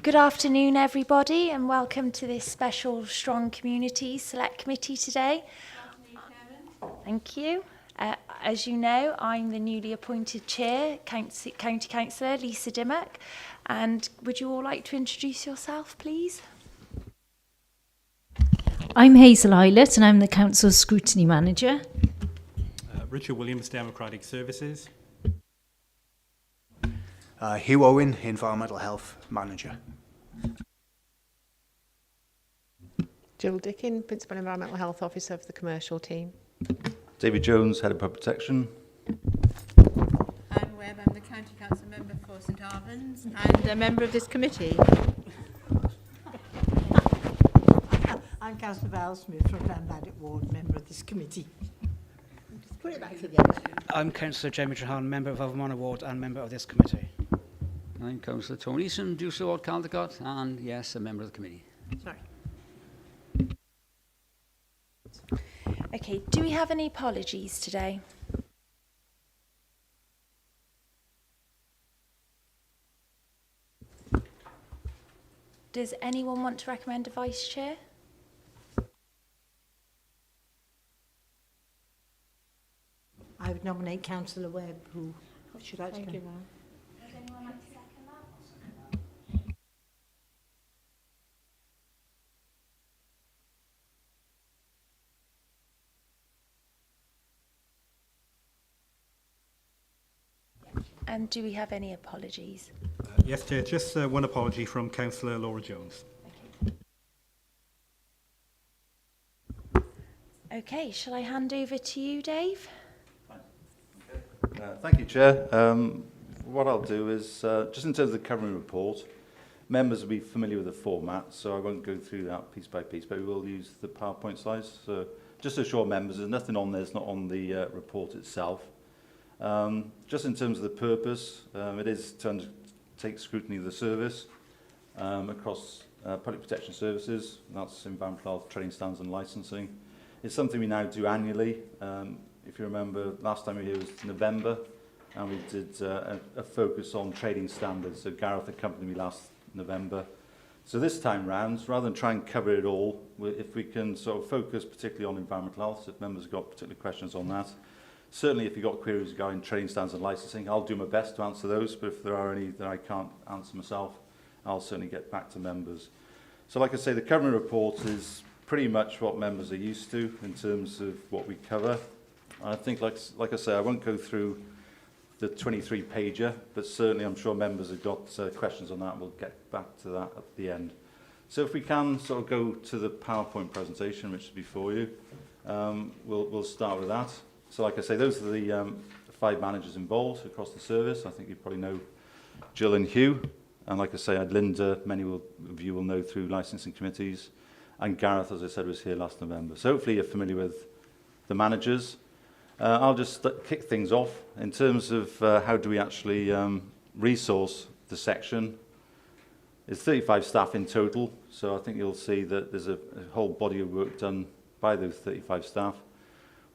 Good afternoon, everybody, and welcome to this special Strong Communities Select Committee today. Good afternoon, Chairman. Thank you. As you know, I'm the newly appointed Chair, County Councillor Lisa Dimmock. And would you all like to introduce yourself, please? I'm Hazel Eilert and I'm the Council's Scrutiny Manager. Richard Williams, Democratic Services. Hugh Owen, Environmental Health Manager. Jill Dickin, Principal Environmental Health Officer for the commercial team. David Jones, Head of Public Protection. Anne Webb, I'm the County Council Member for St Albans and a member of this committee. I'm Councillor Val Smith from Clanmaddock Ward, member of this committee. Just put it back together. I'm Councillor Jamie Trahan, member of Alvermona Ward and member of this committee. I'm Councillor Tony Easton, Dewsbury Ward, Caldecott, and yes, a member of the committee. Sorry. Okay, do we have any apologies today? Does anyone want to recommend a Vice Chair? I would nominate Councillor Webb, who should I Thank you, Val. Does anyone like to second that? And do we have any apologies? Yes, Chair, just one apology from Councillor Laura Jones. Okay, shall I hand over to you, Dave? Thank you, Chair. What I'll do is, just in terms of the covering report, members will be familiar with the format, so I won't go through that piece by piece, but we will use the PowerPoint slides. So just to assure members, there's nothing on there that's not on the report itself. Just in terms of the purpose, it is to undertake scrutiny of the service across public protection services, and that's environmental health, training standards and licensing. It's something we now do annually. If you remember, last time we were here was November, and we did a focus on trading standards. So Gareth accompanied me last November. So this time round, rather than try and cover it all, if we can sort of focus particularly on environmental health, so if members have got particular questions on that. Certainly if you've got queries regarding trading standards and licensing, I'll do my best to answer those, but if there are any that I can't answer myself, I'll certainly get back to members. So like I say, the covering report is pretty much what members are used to in terms of what we cover. And I think, like I say, I won't go through the 23-pager, but certainly I'm sure members have got questions on that. We'll get back to that at the end. So if we can sort of go to the PowerPoint presentation, which is before you, we'll start with that. So like I say, those are the 5 managers involved across the service. I think you probably know Jill and Hugh. And like I say, I had Linda, many of you will know through licensing committees. And Gareth, as I said, was here last November. So hopefully you're familiar with the managers. I'll just kick things off. In terms of how do we actually resource the section, there's 35 staff in total. So I think you'll see that there's a whole body of work done by those 35 staff.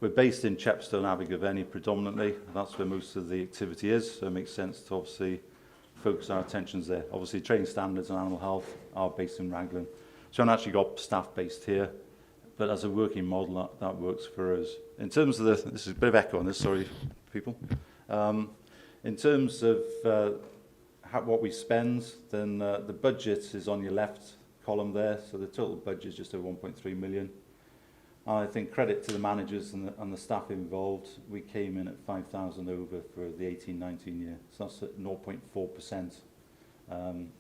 We're based in Chepstow and Abergavenny predominantly. That's where most of the activity is, so it makes sense to obviously focus our attentions there. Obviously, training standards and animal health are based in Raglan. So I've actually got staff based here, but as a working model, that works for us. In terms of this is a bit of echo on this, sorry, people. In terms of what we spend, then the budget is on your left column there. So the total budget is just over 1.3 million. I think credit to the managers and the staff involved, we came in at 5,000 over for the 18-19 year. So that's at 0.4%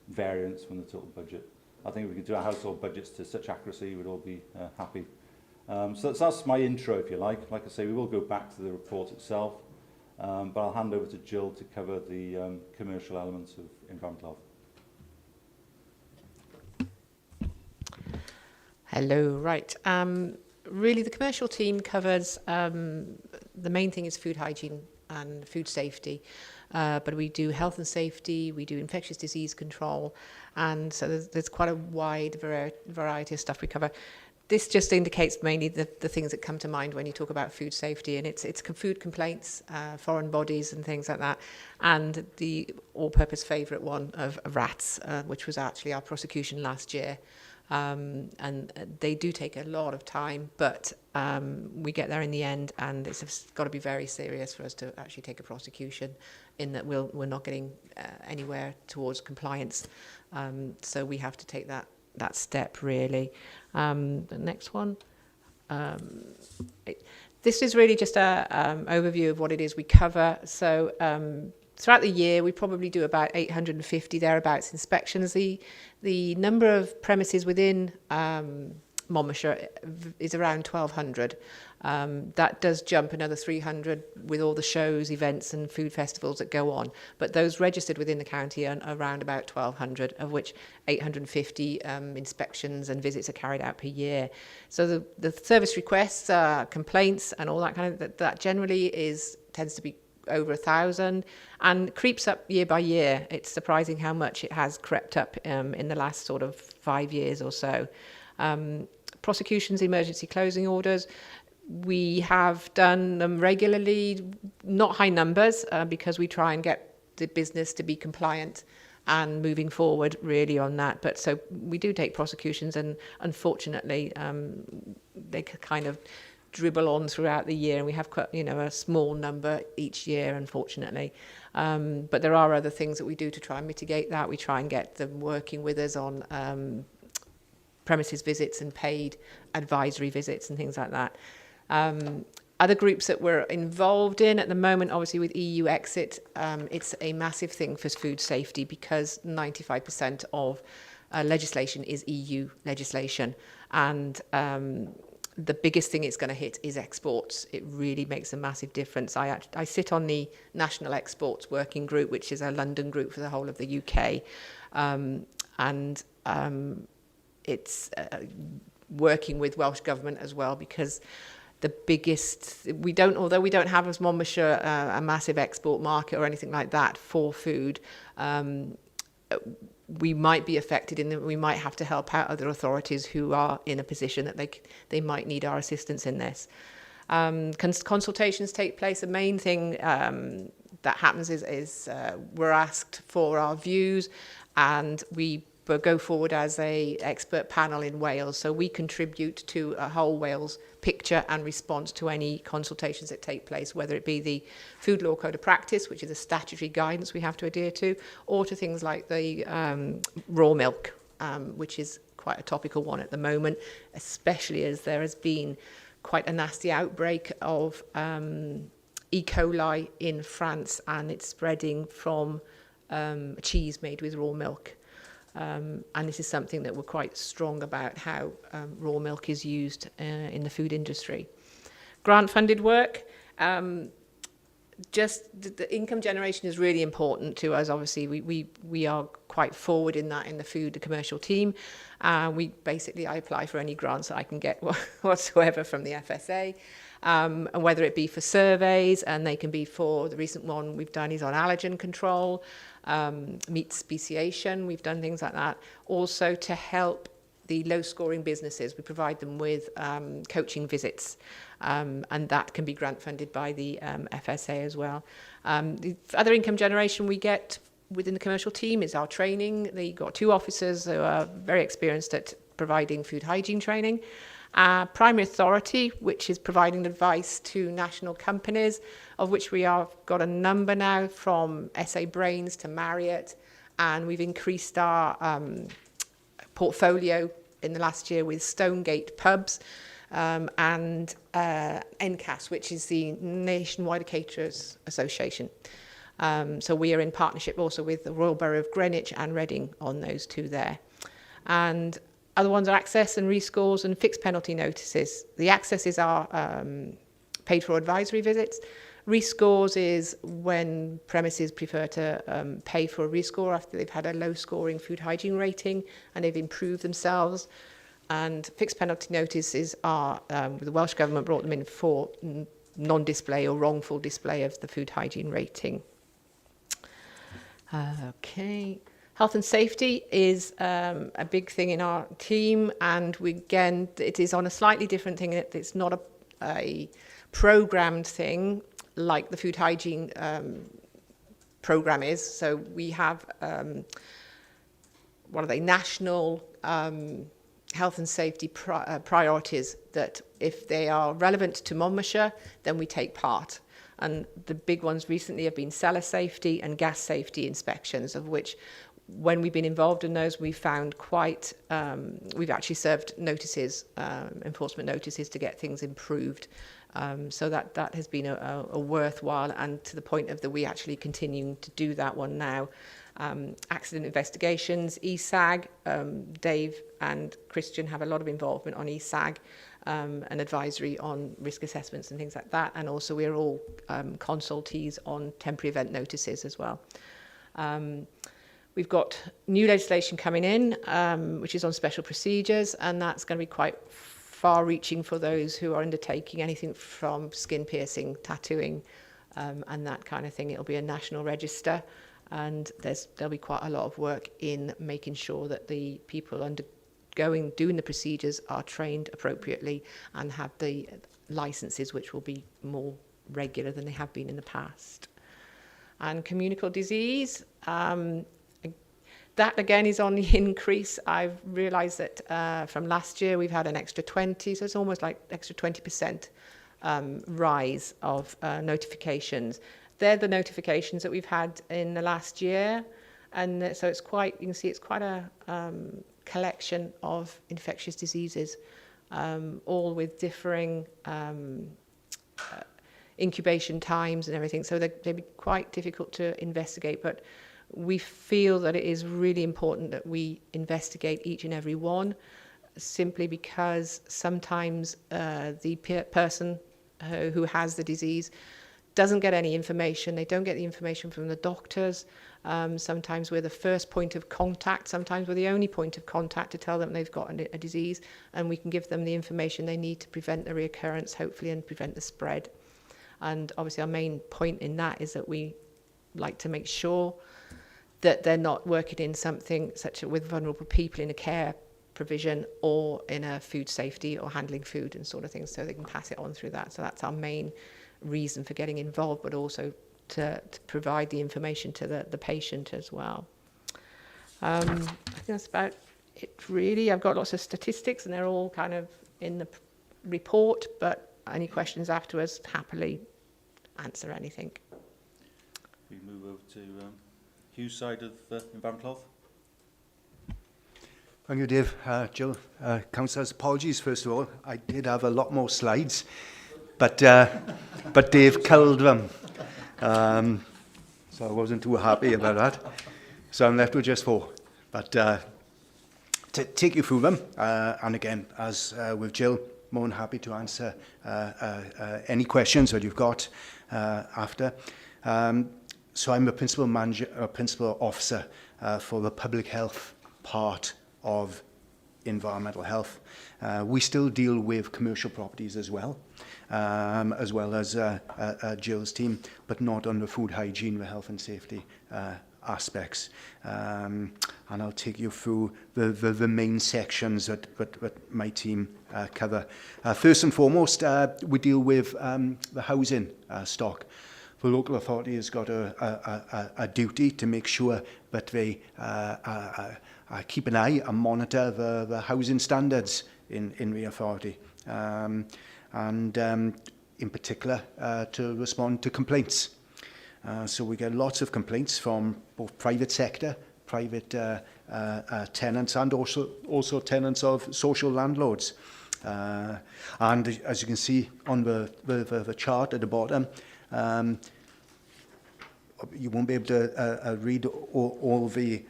variance from the total budget. I think if we could do our household budgets to such accuracy, we'd all be happy. So that's my intro, if you like. Like I say, we will go back to the report itself, but I'll hand over to Jill to cover the commercial elements of environmental health. Hello, right. Really, the commercial team covers, the main thing is food hygiene and food safety, but we do health and safety, we do infectious disease control, and so there's quite a wide variety of stuff we cover. this just indicates mainly the things that come to mind when you talk about food safety, and it's food complaints, foreign bodies and things like that, and the all-purpose favourite one of rats, which was actually our prosecution last year. And they do take a lot of time, but we get there in the end, and it's got to be very serious for us to actually take a prosecution, in that we're not getting anywhere towards compliance. So we have to take that step, really. The next one. This is really just a overview of what it is we cover. So throughout the year, we probably do about 850 thereabouts inspections. The number of premises within Monmouthshire is around 1,200. That does jump another 300 with all the shows, events and food festivals that go on. But those registered within the county are around about 1,200, of which 850 inspections and visits are carried out per year. So the service requests, complaints and all that kind of, that generally tends to be over 1,000 and creeps up year by year. It's surprising how much it has crept up in the last sort of 5 years or so. Prosecutions, emergency closing orders, we have done them regularly, not high numbers, because we try and get the business to be compliant and moving forward really on that. But so we do take prosecutions, and unfortunately they kind of dribble on throughout the year, and we have quite, a small number each year, unfortunately. But there are other things that we do to try and mitigate that. We try and get them working with us on premises visits and paid advisory visits and things like that. Other groups that we're involved in at the moment, obviously with EU exit, it's a massive thing for food safety, because 95% of legislation is EU legislation, and the biggest thing it's going to hit is exports. It really makes a massive difference. I sit on the National Exports Working Group, which is a London group for the whole of the UK, and it's working with Welsh Government as well, because the biggest, although we don't have as Monmouthshire a massive export market or anything like that for food, we might be affected in that we might have to help out other authorities who are in a position that they might need our assistance in this. Consultations take place. The main thing that happens is we're asked for our views, and we go forward as a expert panel in Wales. So we contribute to a whole Wales picture and response to any consultations that take place, whether it be the Food Law Code of Practice, which is a statutory guidance we have to adhere to, or to things like the raw milk, which is quite a topical one at the moment, especially as there has been quite a nasty outbreak of E. coli in France, and it's spreading from cheese made with raw milk. And this is something that we're quite strong about, how raw milk is used in the food industry. Grant-funded work, just the income generation is really important to us. Obviously, we are quite forward in that in the food commercial team. I apply for any grants that I can get whatsoever from the FSA. And whether it be for surveys, and they can be for, the recent one we've done is on allergen control, meat speciation, we've done things like that. Also to help the low-scoring businesses, we provide them with coaching visits, and that can be grant-funded by the FSA as well. The other income generation we get within the commercial team is our training. They've got 2 officers who are very experienced at providing food hygiene training. Primary Authority, which is providing advice to national companies, of which we have got a number now, from SA Brains to Marriott, and we've increased our portfolio in the last year with Stonegate Pubs and NCAS, which is the Nationwide Caterers Association. So we are in partnership also with the Royal Borough of Greenwich and Reading on those 2 there. And other ones are access and rescores and fixed penalty notices. The access is our paid for advisory visits. Rescores is when premises prefer to pay for a rescore after they've had a low scoring food hygiene rating and they've improved themselves. And fixed penalty notices are, the Welsh Government brought them in for non-display or wrongful display of the food hygiene rating. Okay. Health and safety is a big thing in our team, and it is on a slightly different thing. It's not a programmed thing like the food hygiene program is. So we have national health and safety priorities that if they are relevant to Monmouthshire, then we take part. And the big ones recently have been cellar safety and gas safety inspections, of which when we've been involved in those, we've found we've actually served notices, enforcement notices to get things improved. So that has been a worthwhile, and to the point of that we actually continuing to do that one now. Accident investigations, ESAG, Dave and Christian have a lot of involvement on ESAG, and advisory on risk assessments and things like that. And also we're all consultees on temporary event notices as well. We've got new legislation coming in, which is on special procedures, and that's going to be quite far-reaching for those who are undertaking anything from skin piercing, tattooing, and that kind of thing. It'll be a national register, and there'll be quite a lot of work in making sure that the people doing the procedures are trained appropriately and have the licenses, which will be more regular than they have been in the past. And communicable disease, that again is on the increase. I've realised that from last year we've had an extra 20, so it's almost like extra 20% rise of notifications. They're the notifications that we've had in the last year, and so you can see it's quite a collection of infectious diseases, all with differing incubation times and everything, so they'd be quite difficult to investigate, but we feel that it is really important that we investigate each and every one, simply because sometimes the person who has the disease doesn't get any information. They don't get the information from the doctors. Sometimes we're the first point of contact. Sometimes we're the only point of contact to tell them they've got a disease, and we can give them the information they need to prevent the reoccurrence, hopefully, and prevent the spread. And obviously our main point in that is that we like to make sure that they're not working in something such as with vulnerable people in a care provision or in a food safety or handling food and sort of things, so they can pass it on through that. So that's our main reason for getting involved, but also to provide the information to the patient as well. I think that's about it really. I've got lots of statistics and they're all kind of in the report, but any questions afterwards, happily answer anything. We move over to Hugh's side of environmental health. Thank you, Dave. Jill, councillors, apologies first of all. I did have a lot more slides, but Dave killed them. So I wasn't too happy about that. So I'm left with just 4. But to take you through them, and again, as with Jill, more than happy to answer any questions that you've got after. So I'm a principal officer for the public health part of environmental health. We still deal with commercial properties as well as Jill's team, but not on the food hygiene, the health and safety aspects. And I'll take you through the main sections that my team cover. First and foremost, we deal with the housing stock. The local authority has got a duty to make sure that they keep an eye and monitor the housing standards in the authority, and in particular to respond to complaints. So we get lots of complaints from both private sector, private tenants, and also tenants of social landlords. And as you can see on the chart at the bottom, you won't be able to read all the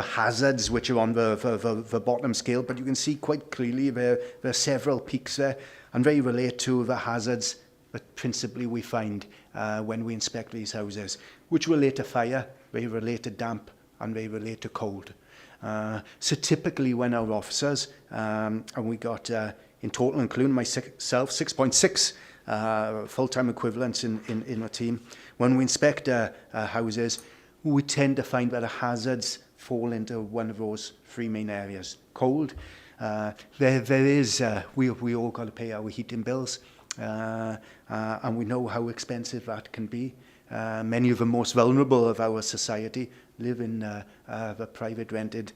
hazards which are on the bottom scale, but you can see quite clearly there are several peaks there, and they relate to the hazards that principally we find when we inspect these houses, which relate to fire, they relate to damp, and they relate to cold. So typically when our officers, and we got in total, including myself, 6.6 full-time equivalents in the team, when we inspect houses, we tend to find that the hazards fall into one of those three main areas. Cold, there is, we all got to pay our heating bills, and we know how expensive that can be. Many of the most vulnerable of our society live in the private rented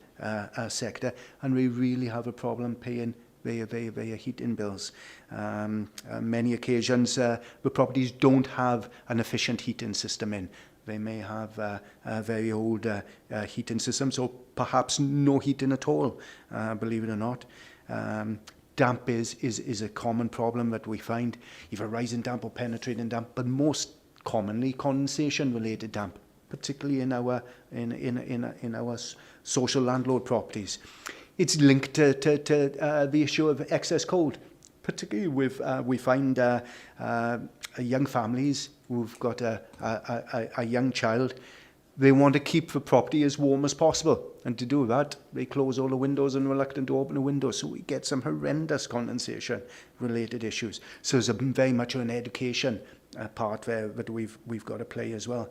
sector, and we really have a problem paying their heating bills. Many occasions, the properties don't have an efficient heating system in. They may have a very old heating systems, or perhaps no heating at all, believe it or not. Damp is a common problem that we find, either rising damp or penetrating damp, but most commonly condensation-related damp, particularly in our social landlord properties. It's linked to the issue of excess cold, particularly with we find young families who've got a young child. They want to keep the property as warm as possible, and to do that, they close all the windows and are reluctant to open the windows. So we get some horrendous condensation-related issues. So there's very much an education part there that we've got to play as well.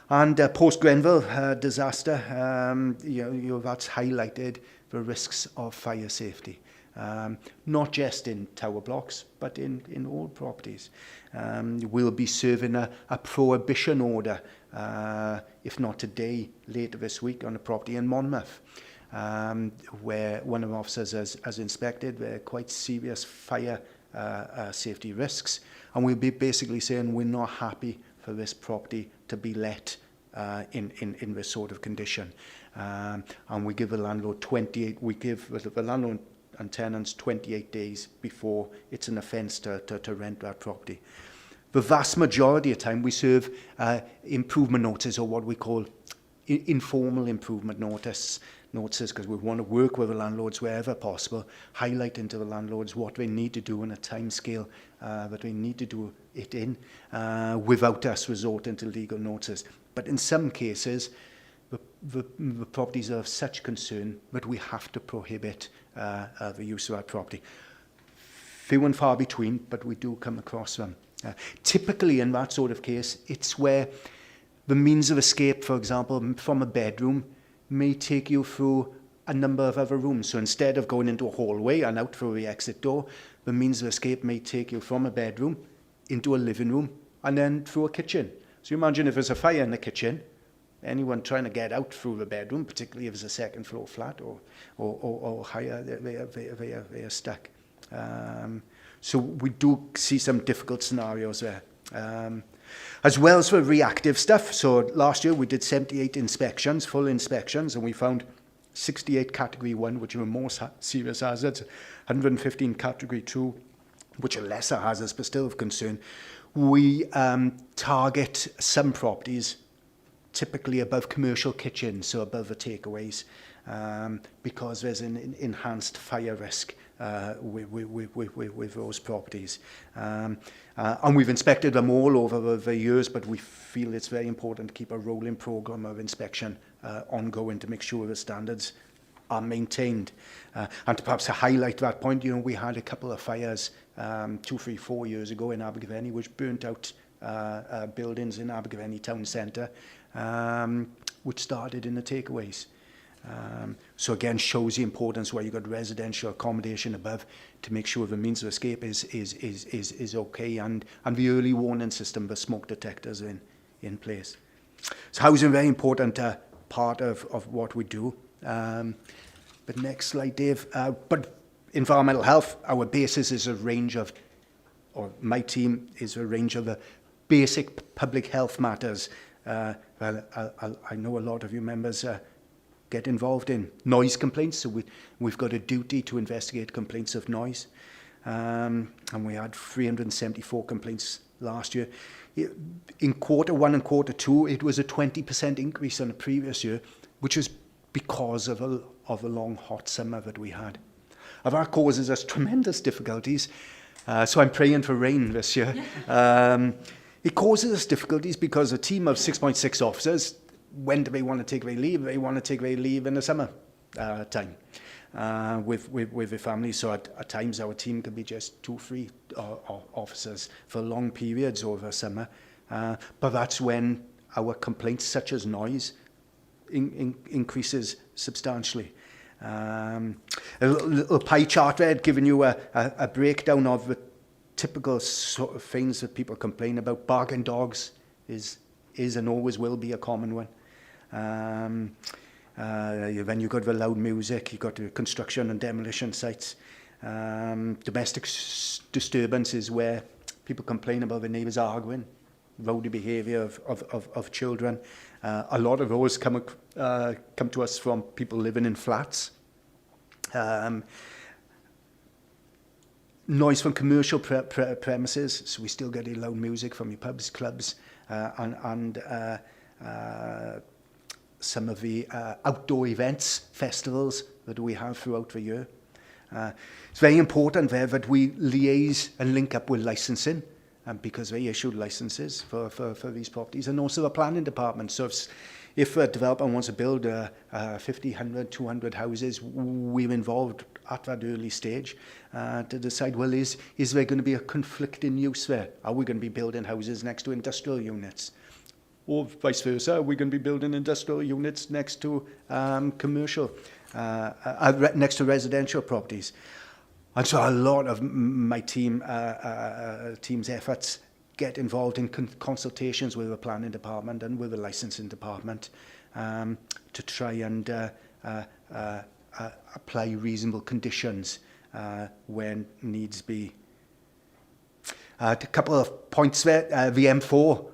And post-Grenfell disaster, that's highlighted the risks of fire safety. Not just in tower blocks, but in all properties. We'll be serving a prohibition order, if not today, later this week, on a property in Monmouth, where one of the officers has inspected there are quite serious fire safety risks. And we'll be basically saying we're not happy for this property to be let in this sort of condition. And we give the landlord we give the landlord and tenants 28 days before it's an offence to rent that property. The vast majority of time we serve improvement notices, or what we call informal improvement notices, because we want to work with the landlords wherever possible, highlighting to the landlords what they need to do in a time scale that they need to do it in, without us resorting to legal notices. But in some cases, the properties are of such concern that we have to prohibit the use of that property. Few and far between, but we do come across them. Typically in that sort of case, it's where the means of escape, for example, from a bedroom, may take you through a number of other rooms. So instead of going into a hallway and out through the exit door, the means of escape may take you from a bedroom into a living room and then through a kitchen. So you imagine if there's a fire in the kitchen, anyone trying to get out through the bedroom, particularly if it's a second floor flat or higher, they are stuck. So we do see some difficult scenarios there. As well as for reactive stuff. So last year we did 78 inspections, full inspections, and we found 68 category 1, which are more serious hazards, 115 category 2, which are lesser hazards but still of concern. We target some properties typically above commercial kitchens, so above the takeaways, because there's an enhanced fire risk with those properties. And we've inspected them all over the years, but we feel it's very important to keep a rolling programme of inspection ongoing to make sure the standards are maintained. And to perhaps highlight that point, we had a couple of fires 2, 3, 4 years ago in Abergavenny, which burnt out buildings in Abergavenny town centre, which started in the takeaways. So again, shows the importance where you've got residential accommodation above to make sure the means of escape is okay, and the early warning system, the smoke detectors in place. So housing, very important part of what we do. But next slide, Dave. But environmental health, our basis is a range of, or my team is a range of the basic public health matters. Well, I know a lot of you members get involved in noise complaints, so we've got a duty to investigate complaints of noise, and we had 374 complaints last year. In Q1 and Q2, it was a 20% increase on the previous year, which is because of a long hot summer that we had. And that causes us tremendous difficulties, so I'm praying for rain this year. It causes us difficulties because a team of 6.6 officers, when do they want to take their leave? They want to take their leave in the summer time with the family. So at times our team can be just 2, 3 officers for long periods over summer. But that's when our complaints, such as noise, increases substantially. A little pie chart there, giving you a breakdown of the typical sort of things that people complain about. Barking dogs is and always will be a common one. Then you've got the loud music, you've got the construction and demolition sites. Domestic disturbance is where people complain about the neighbours arguing, rowdy behaviour of children. A lot of those come to us from people living in flats. Noise from commercial premises, so we still get loud music from your pubs, clubs, and some of the outdoor events, festivals that we have throughout the year. It's very important there that we liaise and link up with licensing, because they issued licenses for these properties, and also the planning department. So if a developer wants to build 50, 100, 200 houses, we're involved at that early stage to decide, well, is there going to be a conflict in use there? Are we going to be building houses next to industrial units? Or vice versa, are we going to be building industrial units next to commercial, next to residential properties? And so a lot of my team's efforts get involved in consultations with the planning department and with the licensing department to try and apply reasonable conditions when needs be. A couple of points there. The M4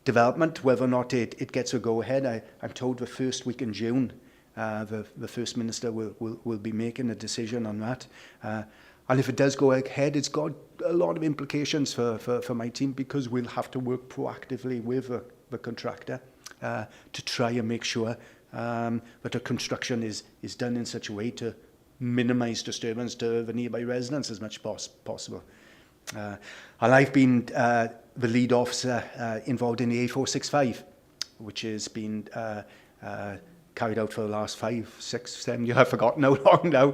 development, whether or not it gets a go-ahead, I'm told the first week in June, the First Minister will be making a decision on that. And if it does go ahead, it's got a lot of implications for my team, because we'll have to work proactively with the contractor to try and make sure that the construction is done in such a way to minimise disturbance to the nearby residents as much as possible. And I've been the lead officer involved in the A465, which has been carried out for the last 5, 6, 7 years. I've forgotten how long now.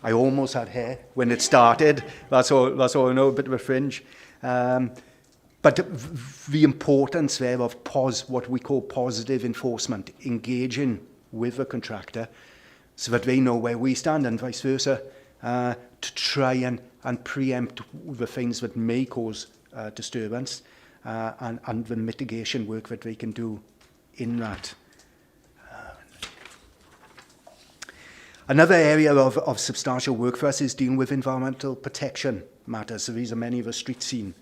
I almost had hair when it started. That's all I know, a bit of a fringe. But the importance there of what we call positive enforcement, engaging with the contractor so that they know where we stand, and vice versa, to try and preempt the things that may cause disturbance, and the mitigation work that they can do in that. Another area of substantial work for us is dealing with environmental protection matters. So these are many of the street scene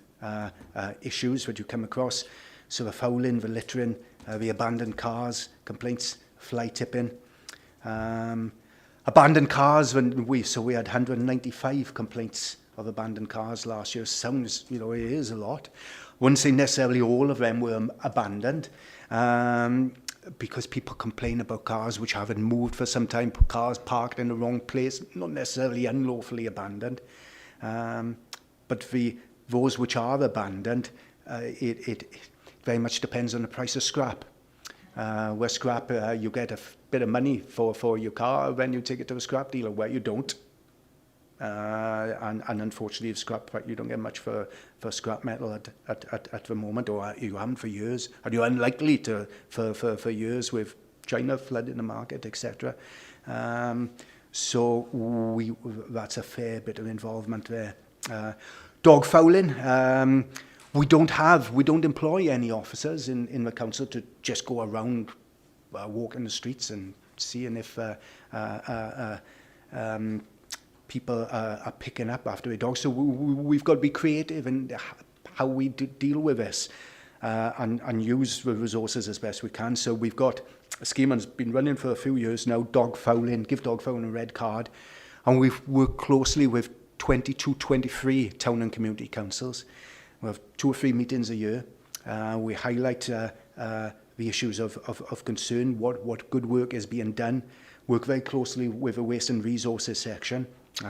issues that you come across. So the fouling, the littering, the abandoned cars, complaints, fly tipping. Abandoned cars, we had 195 complaints of abandoned cars last year. Sounds, it is a lot. Wouldn't say necessarily all of them were abandoned, because people complain about cars which haven't moved for some time, cars parked in the wrong place, not necessarily unlawfully abandoned. But those which are abandoned, it very much depends on the price of scrap. Where scrap, you get a bit of money for your car when you take it to a scrap dealer, where you don't. And unfortunately, scrap, you don't get much for scrap metal at the moment, or you haven't for years, and you're unlikely to for years with China flooding the market, etc. So that's a fair bit of involvement there. Dog fouling. We don't employ any officers in the council to just go around walking the streets and seeing if people are picking up after a dog. So we've got to be creative in how we deal with this, and use the resources as best we can. So we've got a scheme that's been running for a few years now, dog fouling, give dog fouling a red card. And we've worked closely with 22, 23 town and community councils. We have 2 or 3 meetings a year. We highlight the issues of concern, what good work is being done. Work very closely with the Waste and Resources section,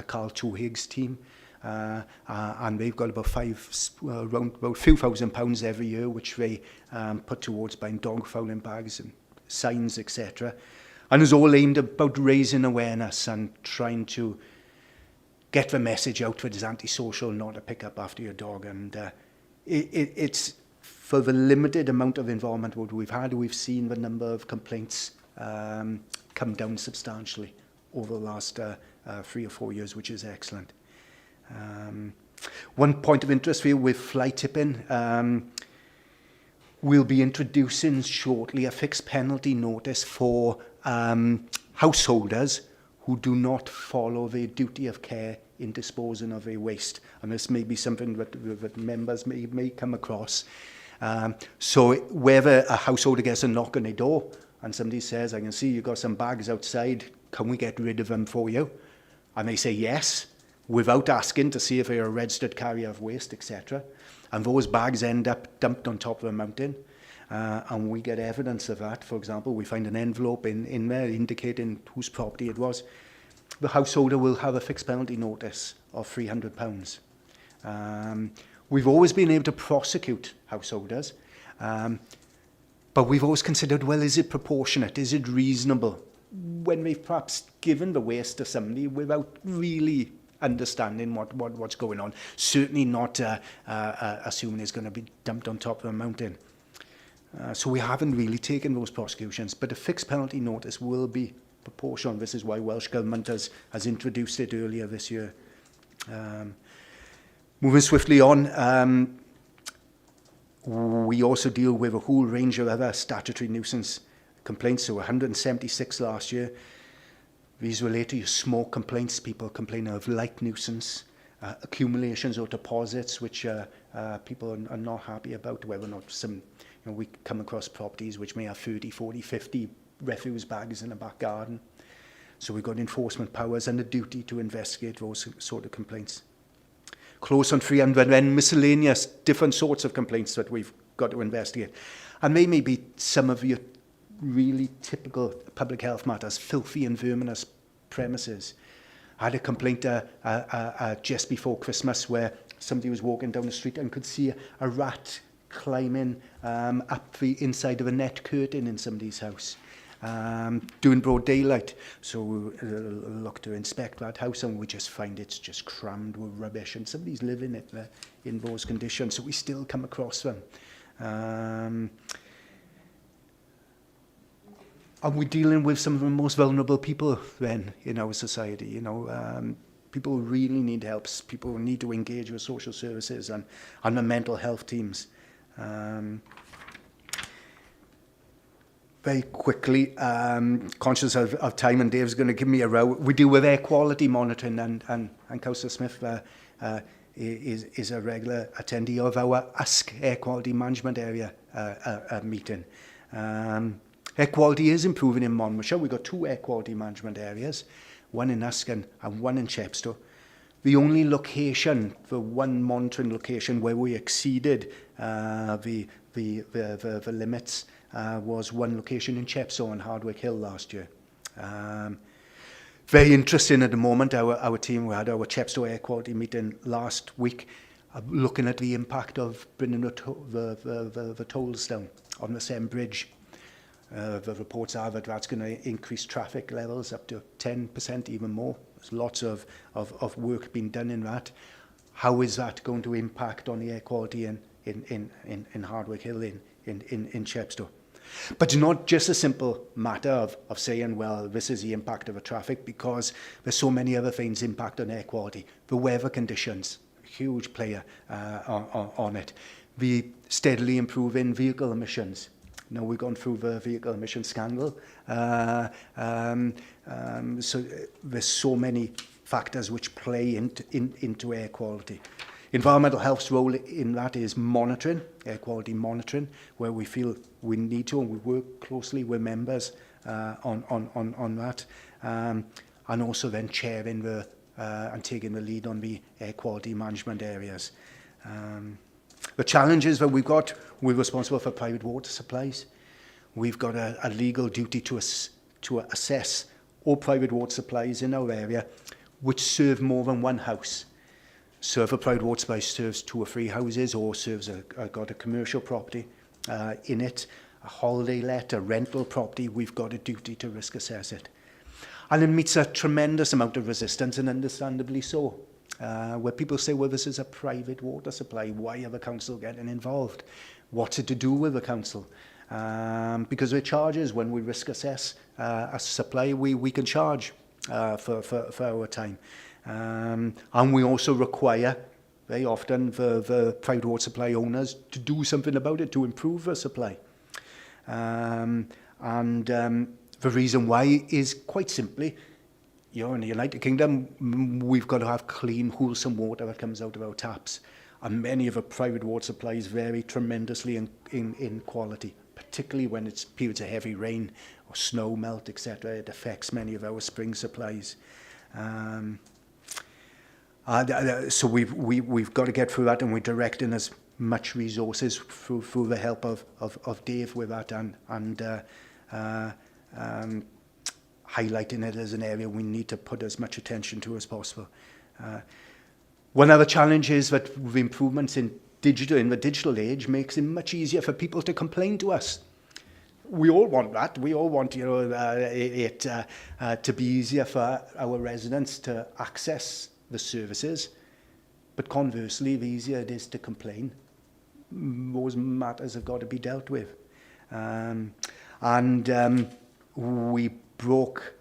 Carl Higgs team, and they've got about around about a few £1,000 every year, which they put towards buying dog fouling bags and signs, etc. And it's all aimed about raising awareness and trying to get the message out that it's antisocial not to pick up after your dog. And it's for the limited amount of involvement what we've had, we've seen the number of complaints come down substantially over the last 3 or 4 years, which is excellent. One point of interest for you with fly tipping, we'll be introducing shortly a fixed penalty notice for householders who do not follow their duty of care in disposing of their waste. And this may be something that members may come across. So whether a householder gets a knock on their door and somebody says, I can see you've got some bags outside, can we get rid of them for you? And they say yes, without asking to see if they're a registered carrier of waste, etc. And those bags end up dumped on top of a mountain. And we get evidence of that. For example, we find an envelope in there indicating whose property it was. The householder will have a fixed penalty notice of £300. We've always been able to prosecute householders, but we've always considered, well, is it proportionate? Is it reasonable? When we've perhaps given the waste to somebody without really understanding what's going on, certainly not assuming it's going to be dumped on top of a mountain. So we haven't really taken those prosecutions, but a fixed penalty notice will be proportional. This is why Welsh Government has introduced it earlier this year. Moving swiftly on, we also deal with a whole range of other statutory nuisance complaints, so 176 last year. These relate to your smoke complaints, people complaining of light nuisance, accumulations or deposits, which people are not happy about, whether or not we come across properties which may have 30, 40, 50 refuse bags in the back garden. So we've got enforcement powers and a duty to investigate those sort of complaints. Close on 300, then miscellaneous different sorts of complaints that we've got to investigate. And they may be some of your really typical public health matters, filthy and verminous premises. I had a complaint just before Christmas where somebody was walking down the street and could see a rat climbing up the inside of a net curtain in somebody's house during broad daylight. So we look to inspect that house and we just find it's just crammed with rubbish and somebody's living it in those conditions. So we still come across them. And we're dealing with some of the most vulnerable people then in our society, people who really need help, people who need to engage with social services and the mental health teams. Very quickly, conscious of time, and Dave's going to give me a row. We deal with air quality monitoring, and Councillor Smith is a regular attendee of our Ask Air Quality Management Area meeting. Air quality is improving in Monmouthshire. We've got 2 air quality management areas, one in Usk and one in Chepstow. The only location, the one monitoring location where we exceeded the limits was one location in Chepstow on Hardwick Hill last year. Very interesting at the moment. Our team, we had our Chepstow air quality meeting last week, looking at the impact of bringing the tolls down on the Severn Bridge. The reports are that that's going to increase traffic levels up to 10%, even more. There's lots of work being done in that. How is that going to impact on the air quality in Hardwick Hill in Chepstow? But it's not just a simple matter of saying, well, this is the impact of the traffic, because there's so many other things impact on air quality. The weather conditions, huge player on it. The steadily improving vehicle emissions. Now we've gone through the vehicle emission scandal. So there's so many factors which play into air quality. Environmental health's role in that is monitoring, air quality monitoring, where we feel we need to, and we work closely with members on that. And also then chairing and taking the lead on the air quality management areas. The challenges that we've got, we're responsible for private water supplies. We've got a legal duty to assess all private water supplies in our area which serve more than one house. So if a private water supply serves 2 or 3 houses, or serves got a commercial property in it, a holiday let, a rental property, we've got a duty to risk assess it. And it meets a tremendous amount of resistance, and understandably so. Where people say, well, this is a private water supply, why are the council getting involved? what's it to do with the council? Because with charges, when we risk assess a supply, we can charge for our time. And we also require, very often, the private water supply owners to do something about it, to improve the supply. The reason why is quite simply, in the United Kingdom, we've got to have clean, wholesome water that comes out of our taps. And many of the private water supplies vary tremendously in quality, particularly when it's periods of heavy rain or snow melt, etc. It affects many of our spring supplies. So we've got to get through that, and we're directing as much resources through the help of Dave with that, and highlighting it as an area we need to put as much attention to as possible. One other challenge is that the improvements in the digital age makes it much easier for people to complain to us. We all want that. We all want it to be easier for our residents to access the services. But conversely, the easier it is to complain, those matters have got to be dealt with. We broke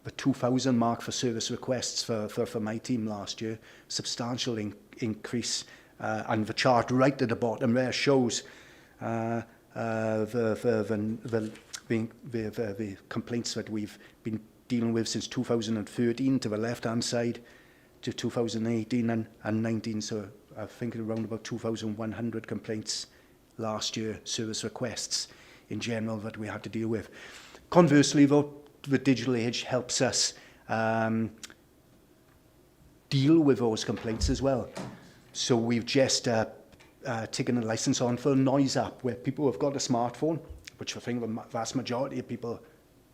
the 2,000 mark for service requests for my team last year. Substantial increase, and the chart right at the bottom there shows the complaints that we've been dealing with since 2013 to the left-hand side to 2018 and 19. So I think around about 2,100 complaints last year, service requests in general that we had to deal with. Conversely, though, the digital age helps us deal with those complaints as well. So we've just taken a license on for a noise app where people have got a smartphone, which I think the vast majority of people,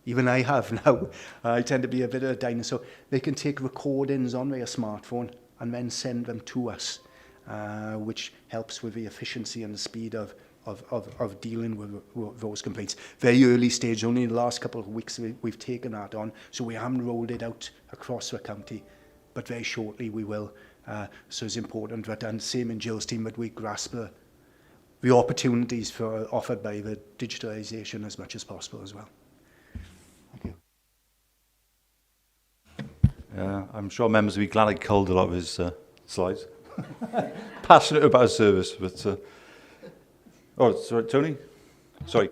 even I have now, I tend to be a bit of a dinosaur. They can take recordings on their smartphone and then send them to us, which helps with the efficiency and the speed of dealing with those complaints. Very early stage, only in the last couple of weeks we've taken that on, so we haven't rolled it out across the county, but very shortly we will. So it's important that, and same in Jill's team, that we grasp the opportunities offered by the digitalisation as much as possible as well. Thank you. I'm sure members will be glad I culled a lot of his slides. Passionate about service, but... Oh, sorry, Tony? Sorry.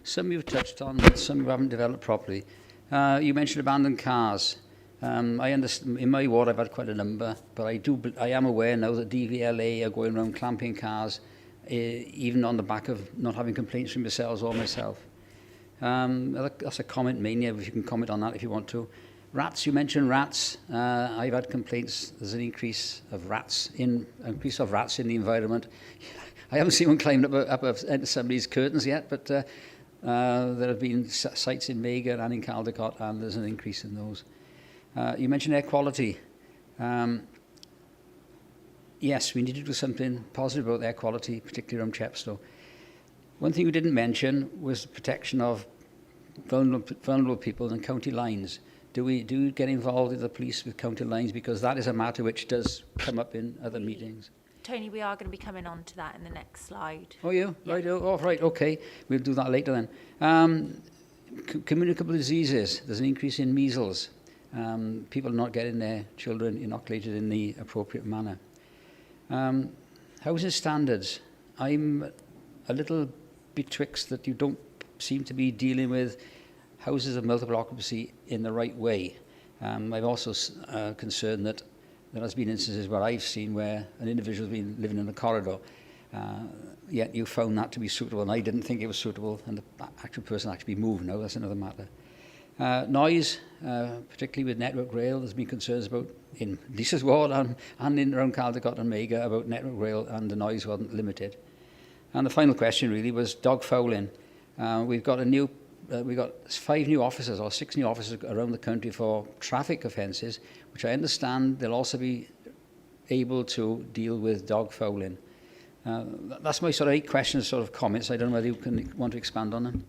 Some you've touched on, but some you haven't developed properly. You mentioned abandoned cars. I understand in my ward I've had quite a number, but I am aware now that DVLA are going around clamping cars, even on the back of not having complaints from yourselves or myself. That's a comment mainly. If you can comment on that if you want to. Rats, you mentioned rats. I've had complaints. There's an increase of rats in the environment. I haven't seen one climbing up somebody's curtains yet, but there have been sites in Mega and in Caldecott, and there's an increase in those. You mentioned air quality. Yes, we need to do something positive about air quality, particularly around Chepstow. One thing we didn't mention was the protection of vulnerable people and county lines. Do we get involved with the police with county lines? Because that is a matter which does come up in other meetings. Tony, we are going to be coming on to that in the next slide. Oh, yeah? Right, right, okay. We'll do that later then. Communicable diseases. There's an increase in measles. People not getting their children inoculated in the appropriate manner. Housing standards. I'm a little betwixt that you don't seem to be dealing with houses of multiple occupancy in the right way. I'm also concerned that there has been instances where I've seen where an individual has been living in a corridor, yet you found that to be suitable, and I didn't think it was suitable, and the actual person actually moved. No, that's another matter. Noise, particularly with Network Rail, there's been concerns about in Lisa's ward and in around Caldecott and Mega about Network Rail, and the noise wasn't limited. And the final question really was dog fouling. We've got 5 new officers or 6 new officers around the country for traffic offences, which I understand they'll also be able to deal with dog fouling. That's my sort of 8 questions, sort of comments. I don't know whether you want to expand on them.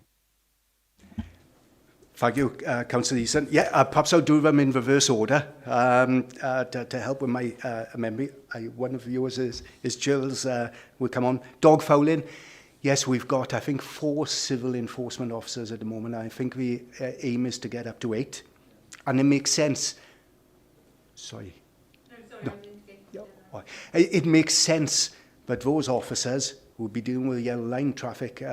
Thank you, Councillor Easton. Yeah, perhaps I'll do them in reverse order to help with my memory. One of yours is Jill's. Will come on. Dog fouling. Yes, we've got, I think, 4 civil enforcement officers at the moment. I think the aim is to get up to 8. And it makes sense. Sorry. No. Yeah. It makes sense that those officers who will be dealing with yellow line traffic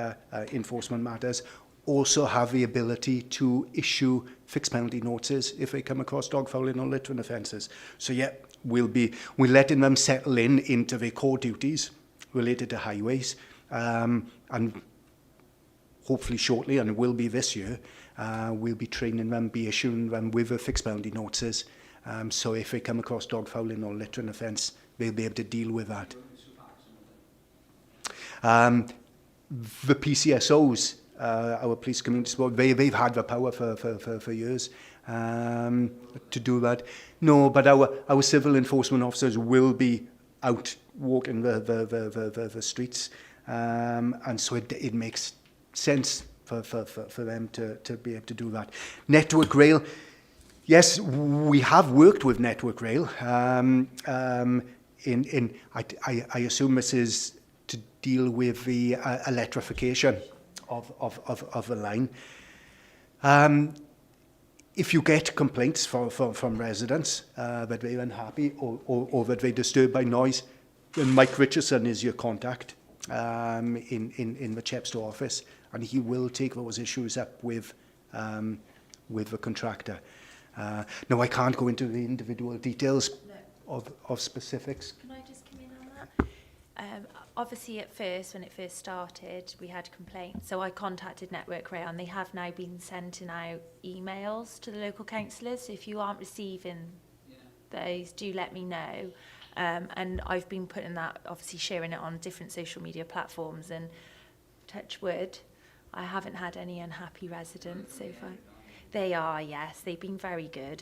enforcement matters also have the ability to issue fixed penalty notices if they come across dog fouling or littering offences. So yeah, we're letting them settle into their core duties related to highways, and hopefully shortly, and it will be this year, we'll be training them, be issuing them with the fixed penalty notices. So if they come across dog fouling or littering offence, they'll be able to deal with that. The PCSOs, our police community support, they've had the power for years to do that. No, but our civil enforcement officers will be out walking the streets, and so it makes sense for them to be able to do that. Network Rail, yes, we have worked with Network Rail. I assume this is to deal with the electrification of the line. If you get complaints from residents that they're unhappy or that they're disturbed by noise, then Mike Richardson is your contact in the Chepstow office, and he will take those issues up with the contractor. Now, I can't go into the individual details of specifics. Can I just come in on that? Obviously, at first, when it first started, we had complaints. So I contacted Network Rail, and they have now been sending out emails to the local councillors. So if you aren't receiving those, do let me know. And I've been putting that, obviously sharing it on different social media platforms. And touch wood, I haven't had any unhappy residents so far. They are, yes. They've been very good.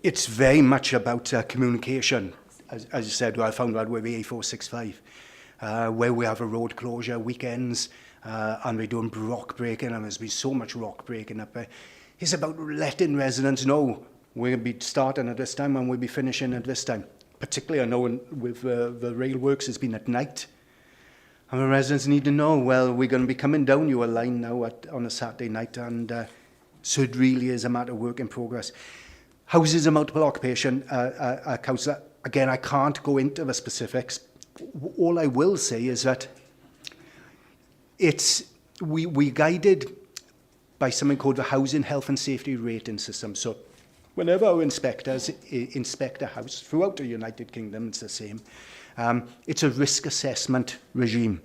It's very much about communication. As you said, I found out with the A465, where we have a road closure weekends, and we're doing rock breaking, and there's been so much rock breaking up there. It's about letting residents know we'll be starting at this time and we'll be finishing at this time. Particularly, I know with the rail works, it's been at night. And the residents need to know, well, we're going to be coming down your line now on a Saturday night, and so it really is a matter of work in progress. Houses of multiple occupation, councillor, again, I can't go into the specifics. All I will say is that we guided by something called the Housing Health and Safety Rating System. So whenever our inspectors inspect a house throughout the United Kingdom, it's the same. It's a risk assessment regime.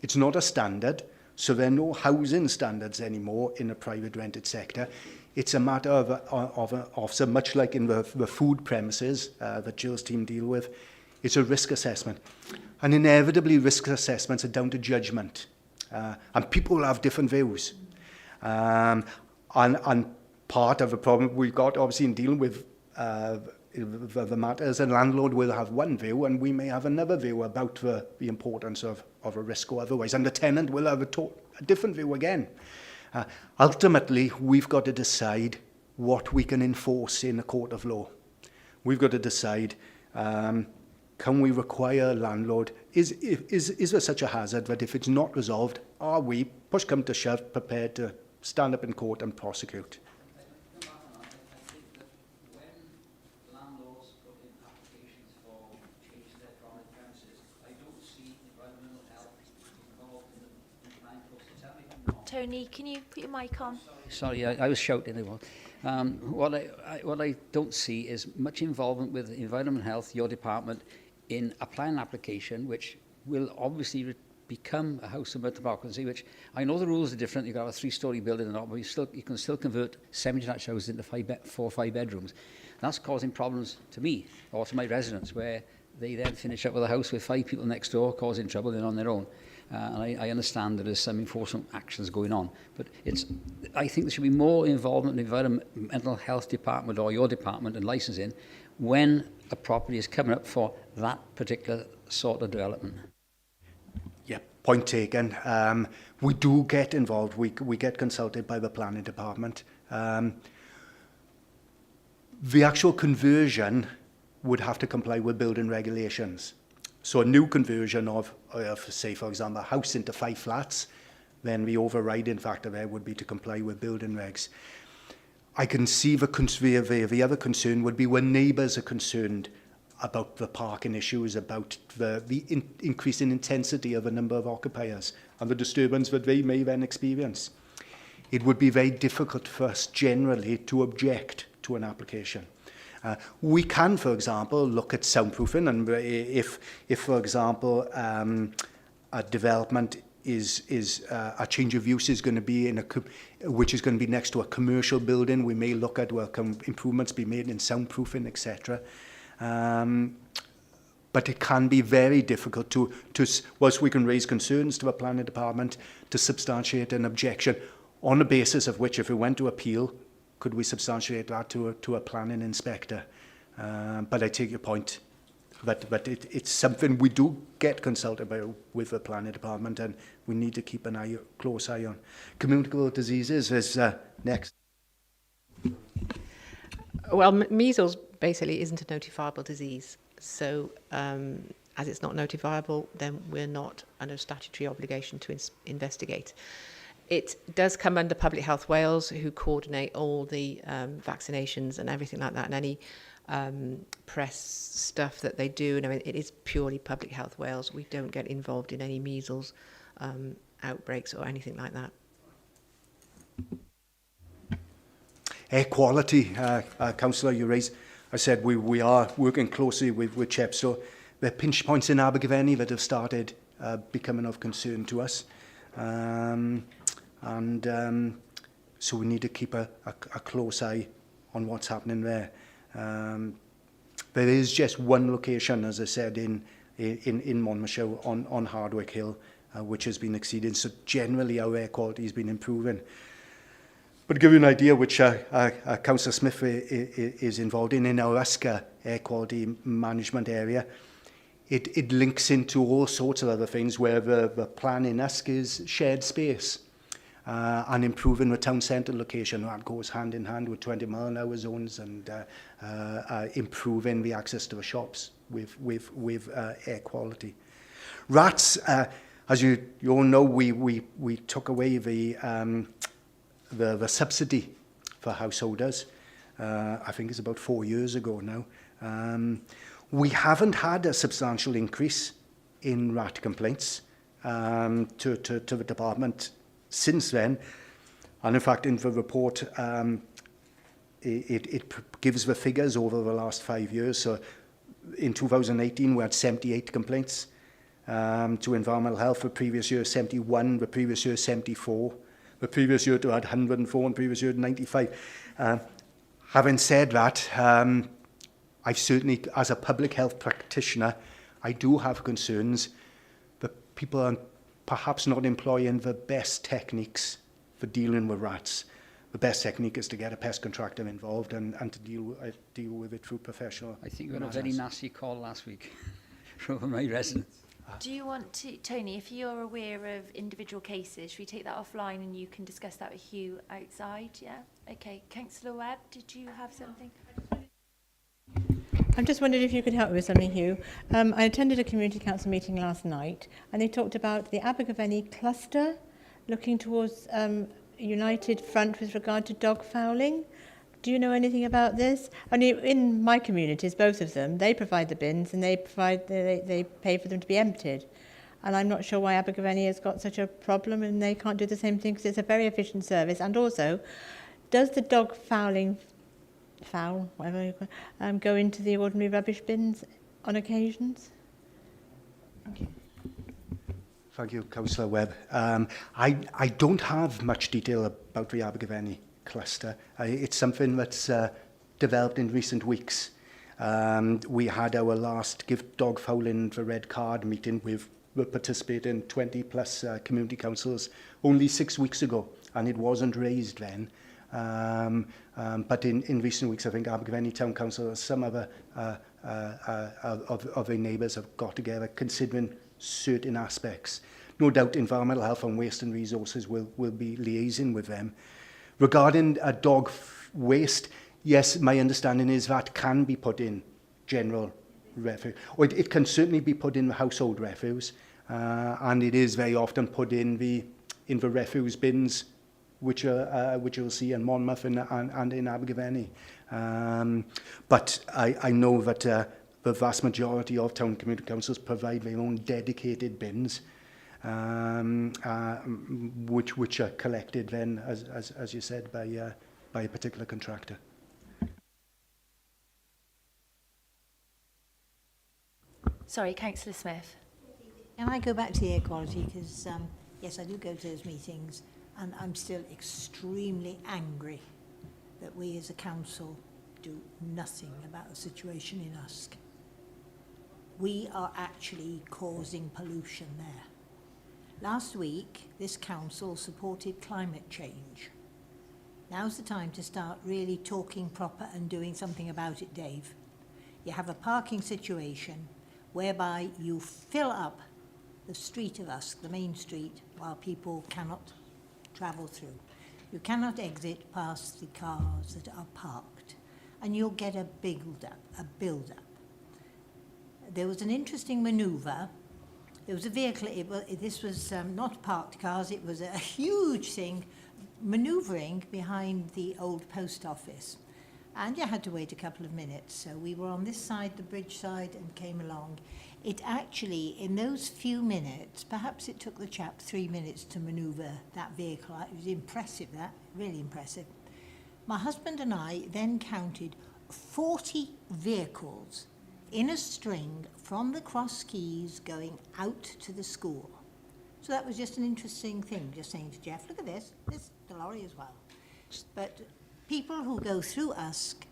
It's not a standard, so there are no housing standards anymore in the private rented sector. It's a matter of so much like in the food premises that Jill's team deal with, it's a risk assessment. And inevitably, risk assessments are down to judgment. And people have different views. And part of the problem we've got, obviously, in dealing with the matters, a landlord will have one view, and we may have another view about the importance of a risk or otherwise. And the tenant will have a different view again. Ultimately, we've got to decide what we can enforce in a court of law. We've got to decide, can we require a landlord, is there such a hazard that if it's not resolved, are we, push come to shove, prepared to stand up in court and prosecute? Tony, can you put your mic on? Sorry, I was shouting. What I don't see is much involvement with Environment and Health, your department, in a plan application, which will obviously become a house of multiple occupancy, which I know the rules are different. You've got a 3-storey building and all, but you can still convert semi-detached houses into 4 or 5 bedrooms. That's causing problems to me or to my residents, where they then finish up with a house with 5 people next door causing trouble. They're on their own. And I understand there is some enforcement actions going on, but I think there should be more involvement in the Environmental Health Department or your department and licensing when a property is coming up for that particular sort of development. Yeah, point taken. We do get involved. We get consulted by the planning department. The actual conversion would have to comply with building regulations. So a new conversion of say, for example, a house into 5 flats, then the overriding factor there would be to comply with building regs. I can see the other concern would be when neighbours are concerned about the parking issues, about the increasing intensity of a number of occupiers and the disturbance that they may then experience. It would be very difficult for us generally to object to an application. We can, for example, look at soundproofing, and if for example, a development is a change of use is going to be which is going to be next to a commercial building, we may look at, well, can improvements be made in soundproofing, etc. But it can be very difficult to whilst we can raise concerns to a planning department, to substantiate an objection on the basis of which, if we went to appeal, could we substantiate that to a planning inspector? But I take your point that it's something we do get consulted about with the planning department, and we need to keep an close eye on. Communicable diseases is next. Well, measles basically isn't a notifiable disease. So as it's not notifiable, then we're not under statutory obligation to investigate. It does come under Public Health Wales, who coordinate all the vaccinations and everything like that, and any press stuff that they do. And I mean, it is purely Public Health Wales. We don't get involved in any measles outbreaks or anything like that. Air quality, Councillor, you raised. I said we are working closely with Chepstow. There are pinch points in Abergavenny that have started becoming of concern to us. So we need to keep a close eye on what's happening there. There is just one location, as I said, in Monmouthshire on Hardwick Hill, which has been exceeded. So generally our air quality has been improving. But to give you an idea, which Councillor Smith is involved in our USCA air quality management area, it links into all sorts of other things where the plan in USCA is shared space. And improving the town centre location, that goes hand in hand with 20-mile-an-hour zones, and improving the access to the shops with air quality. Rats, as you all know, we took away the subsidy for householders. I think it's about 4 years ago now. We haven't had a substantial increase in rat complaints to the department since then, and in fact in the report it gives the figures over the last 5 years. So in 2018 we had 78 complaints to environmental health. The previous year 71, the previous year 74, the previous year to had 104, and previous year 95. Having said that, I've certainly, as a public health practitioner, I do have concerns that people are perhaps not employing the best techniques for dealing with rats. The best technique is to get a pest contractor involved and to deal with it through professional. I think we got a very nasty call last week from my residents. Do you want to, Tony, if you're aware of individual cases, should we take that offline and you can discuss that with Hugh outside? Yeah? Okay. Councillor Webb, did you have something? I'm just wondering if you could help me with something, Hugh. I attended a community council meeting last night, and they talked about the Abergavenny cluster looking towards united front with regard to dog fouling. Do you know anything about this? Only in my communities, both of them, they provide the bins and they pay for them to be emptied. And I'm not sure why Abergavenny has got such a problem and they can't do the same thing, because it's a very efficient service. And also, does the dog foul, whatever you call it, go into the ordinary rubbish bins on occasions? Thank you. Thank you, Councillor Webb. I don't have much detail about the Abergavenny cluster. It's something that's developed in recent weeks. We had our last Give Dog Fouling the Red Card meeting with participating 20 plus community councils only 6 weeks ago, and it wasn't raised then. But in recent weeks, I think Abergavenny Town Council and some other of their neighbours have got together considering certain aspects. no doubt Environmental Health and Waste and Resources will be liaising with them. Regarding dog waste, yes, my understanding is that can be put in general refuse, or it can certainly be put in the household refuse, and it is very often put in the refuse bins, which you'll see in Monmouth and in Abergavenny. But I know that the vast majority of town community councils provide their own dedicated bins, which are collected then, as you said, by a particular contractor. Sorry, Councillor Smith. Can I go back to the air quality? Because, yes, I do go to those meetings, and I'm still extremely angry that we as a council do nothing about the situation in Usk. We are actually causing pollution there. Last week, this council supported climate change. Now's the time to start really talking proper and doing something about it, Dave. You have a parking situation whereby you fill up the street of Usk, the main street, while people cannot travel through. You cannot exit past the cars that are parked, and you'll get a build-up. There was an interesting manoeuvre. There was a vehicle, this was not parked cars, it was a huge thing, manoeuvring behind the old post office. And you had to wait a couple of minutes. So we were on this side, the bridge side, and came along. It actually, in those few minutes, perhaps it took the chap 3 minutes to manoeuvre that vehicle. It was impressive, that, really impressive. My husband and I then counted 40 vehicles in a string from the Cross Keys going out to the school. So that was just an interesting thing, just saying to Jeff, look at this the lorry as well. But people who go through Usk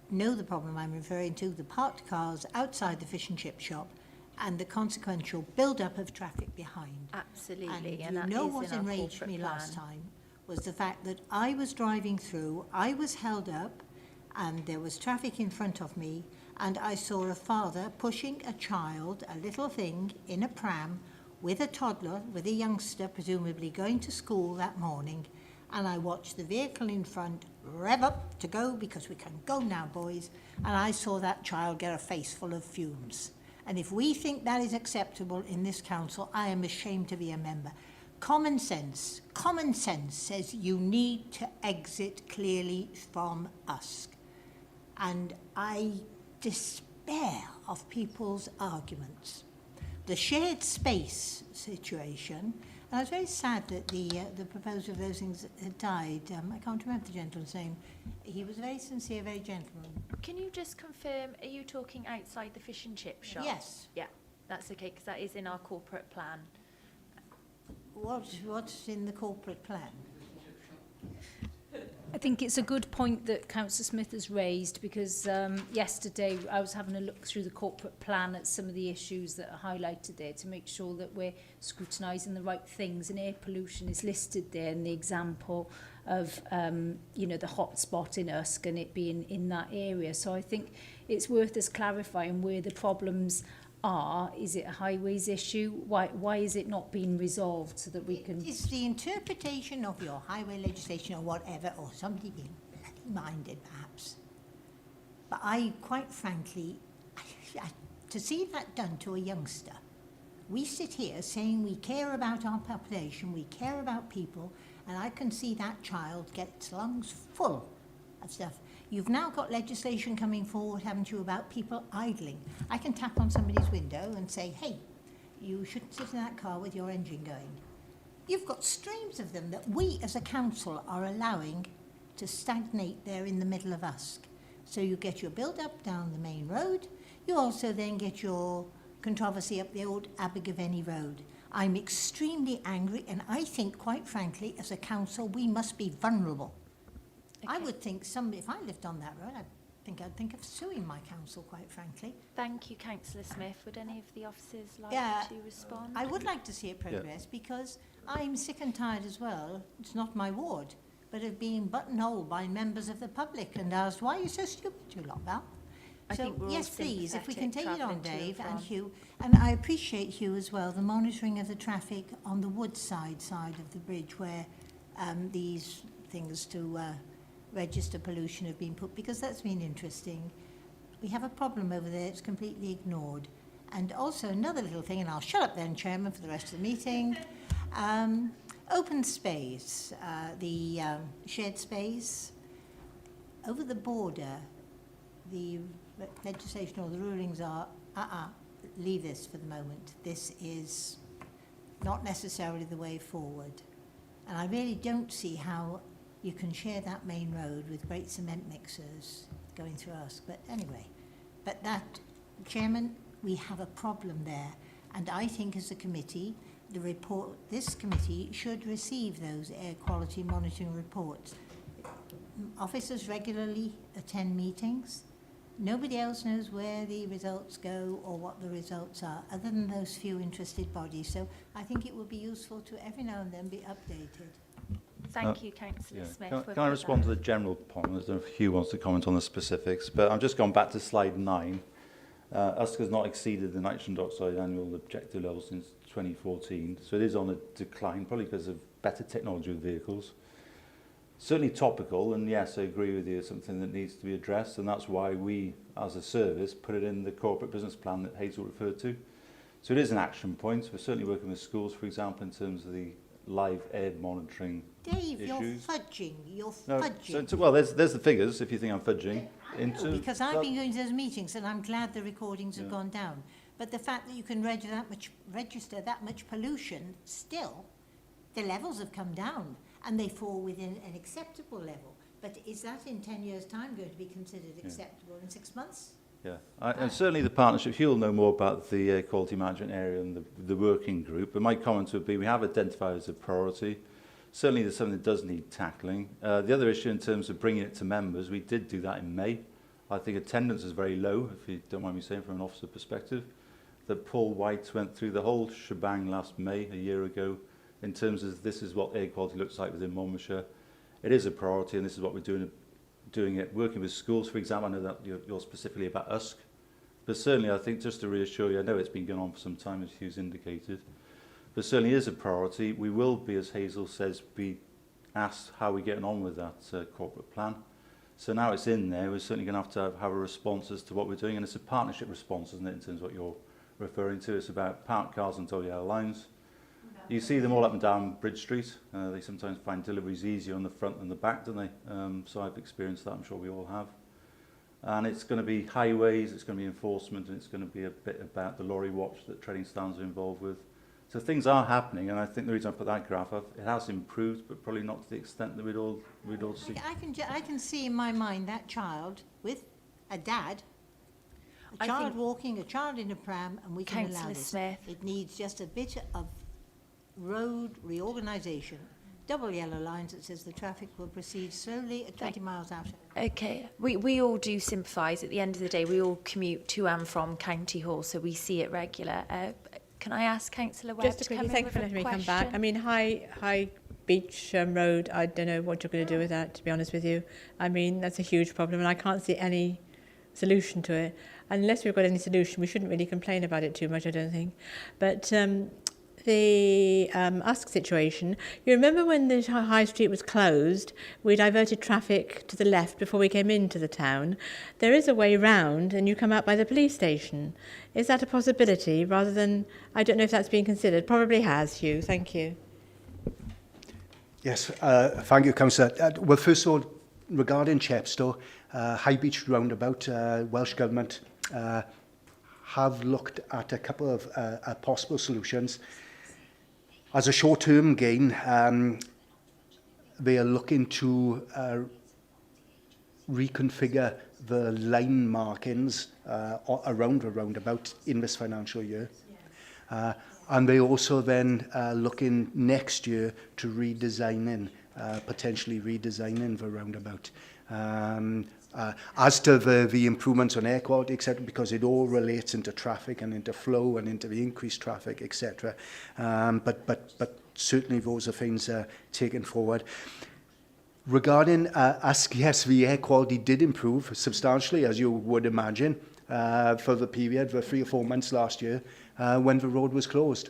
know the problem I'm referring to, the parked cars outside the fish and chip shop and the consequential build-up of traffic behind. Absolutely, And that you know is what in our enraged corporate me plan. last time was the fact that I was driving through, I was held up, and there was traffic in front of me, and I saw a father pushing a child, a little thing, in a pram with a toddler, with a youngster presumably going to school that morning, and I watched the vehicle in front rev up to go, because we can go now, boys, and I saw that child get a face full of fumes. And if we think that is acceptable in this council, I am ashamed to be a member. Common sense says you need to exit clearly from Usk. And I despair of people's arguments. The shared space situation, and I was very sad that the proposer of those things had died. I can't remember the gentleman's name. He was a very sincere, very gentleman. Can you just confirm, are you talking outside the fish and chip shop? Yes. Yeah, that's okay, because that is in our corporate plan. What's in the corporate plan? I think it's a good point that Councillor Smith has raised, because yesterday I was having a look through the corporate plan at some of the issues that are highlighted there to make sure that we're scrutinising the right things, and air pollution is listed there in the example of the hot spot in Usk and it being in that area. So I think it's worth us clarifying where the problems are. Is it a highways issue? Why is it not being resolved so that we can... It's the interpretation of your highway legislation or whatever, or somebody being bloody-minded perhaps. But I, quite frankly, to see that done to a youngster, we sit here saying we care about our population, we care about people, and I can see that child get its lungs full of stuff. You've now got legislation coming forward, haven't you, about people idling. I can tap on somebody's window and say, hey, you shouldn't sit in that car with your engine going. You've got streams of them that we as a council are allowing to stagnate there in the middle of Usk. So you get your build-up down the main road. You also then get your controversy up the old Abergavenny Road. I'm extremely angry, and I think, quite frankly, as a council, we must be vulnerable. Okay. I would think if I lived on that road, I'd think of suing my council, quite frankly. Thank you, Councillor Smith. Would any of the officers like to respond? I would like to see it progress because I'm sick and tired as well. It's not my ward, but of being buttonholed by members of the public and asked, why are you so stupid, you lot, Val? I So, think we're all yes, please, if we can take it sympathetic on, travelling to Dave and and from. Hugh. And I appreciate, Hugh, as well, the monitoring of the traffic on the Woodside side of the bridge where these things to register pollution have been put, because that's been interesting. We have a problem over there, it's completely ignored. And also another little thing, and I'll shut up then, Chairman, for the rest of the meeting. Open space, the shared space. Over the border, the legislation or the rulings are, leave this for the moment. This is not necessarily the way forward. And I really don't see how you can share that main road with great cement mixers going through us. But anyway, but that, Chairman, we have a problem there. And I think as a committee, this committee should receive those air quality monitoring reports. Officers regularly attend meetings. Nobody else knows where the results go or what the results are, other than those few interested bodies. So I think it would be useful to every now and then be updated. Thank you, Councillor Smith. Can I respond to the general point? I don't know if Hugh wants to comment on the specifics, but I've just gone back to slide 9. USC has not exceeded the nitrogen dioxide annual objective level since 2014, so it is on a decline, probably because of better technology with vehicles. Certainly topical, and yes, I agree with you, it's something that needs to be addressed, and that's why we, as a service, put it in the corporate business plan that Hazel referred to. So it is an action point. We're certainly working with schools, for example, in terms of the live air monitoring Dave, issues. you're fudging. You're No, fudging. well, there's the figures, if you think I'm fudging. No, because I've been going to those meetings and I'm glad the recordings have gone down. But the fact that you can register that much pollution, still, the levels have come down and they fall within an acceptable level. But is that in 10 years' time going to be considered acceptable in 6 months? Yeah, and certainly the partnership, you'll know more about the air quality management area and the working group, but my comment would be we have identified as a priority. Certainly there's something that does need tackling. The other issue in terms of bringing it to members, we did do that in May. I think attendance is very low, if you don't mind me saying from an officer perspective, that Paul White went through the whole shebang last May, a year ago, in terms of this is what air quality looks like within Monmouthshire. It is a priority, and this is what we're doing it, working with schools, for example. I know that you're specifically about USC, but certainly I think, just to reassure you, I know it's been going on for some time, as Hugh's indicated, but certainly is a priority. We will be, as Hazel says, be asked how we're getting on with that corporate plan. So now it's in there, we're certainly going to have a response as to what we're doing, and it's a partnership response, isn't it, in terms of what you're referring to. It's about parked cars and toll yellow lines. You see them all up and down Bridge Street. They sometimes find deliveries easier on the front than the back, don't they? So I've experienced that, I'm sure we all have. And it's going to be highways, it's going to be enforcement, and it's going to be a bit about the lorry watch that trading stands are involved with. So things are happening, and I think the reason I put that graph up, it has improved, but probably not to the extent that we'd all see. I can see in my mind that child with a dad, a I child think- walking, a child in a pram, and we can allow Councillor this. Smith. It needs just a bit of road reorganisation. Double yellow lines that says the traffic will proceed slowly at 20 miles out. Okay, we all do sympathise. At the end of the day, we all commute to and from County Hall, so we see it regular. Can I ask Councillor Webb Just a to come quickly, in thank you with for a letting me come question? back. I mean, High Beach Road, I don't know what you're going to do with that, to be honest with you. I mean, that's a huge problem, and I can't see any solution to it. Unless we've got any solution, we shouldn't really complain about it too much, I don't think. But the Usk situation, you remember when the High Street was closed, we diverted traffic to the left before we came into the town. There is a way round, and you come out by the police station. Is that a possibility, rather than, I don't know if that's been considered. Probably has, Hugh. Thank you. Yes, thank you, Councillor. Well, first of all, regarding Chepstow, High Beach Roundabout, Welsh Government have looked at a couple of possible solutions. As a short-term gain, they are looking to reconfigure the line markings around the roundabout in this financial year. And they also then looking next year to potentially redesigning the roundabout. As to the improvements on air quality, etc., because it all relates into traffic and into flow and into the increased traffic, etc. But certainly those are things taken forward. Regarding Ask, yes, the air quality did improve substantially, as you would imagine, for the period, for 3 or 4 months last year, when the road was closed.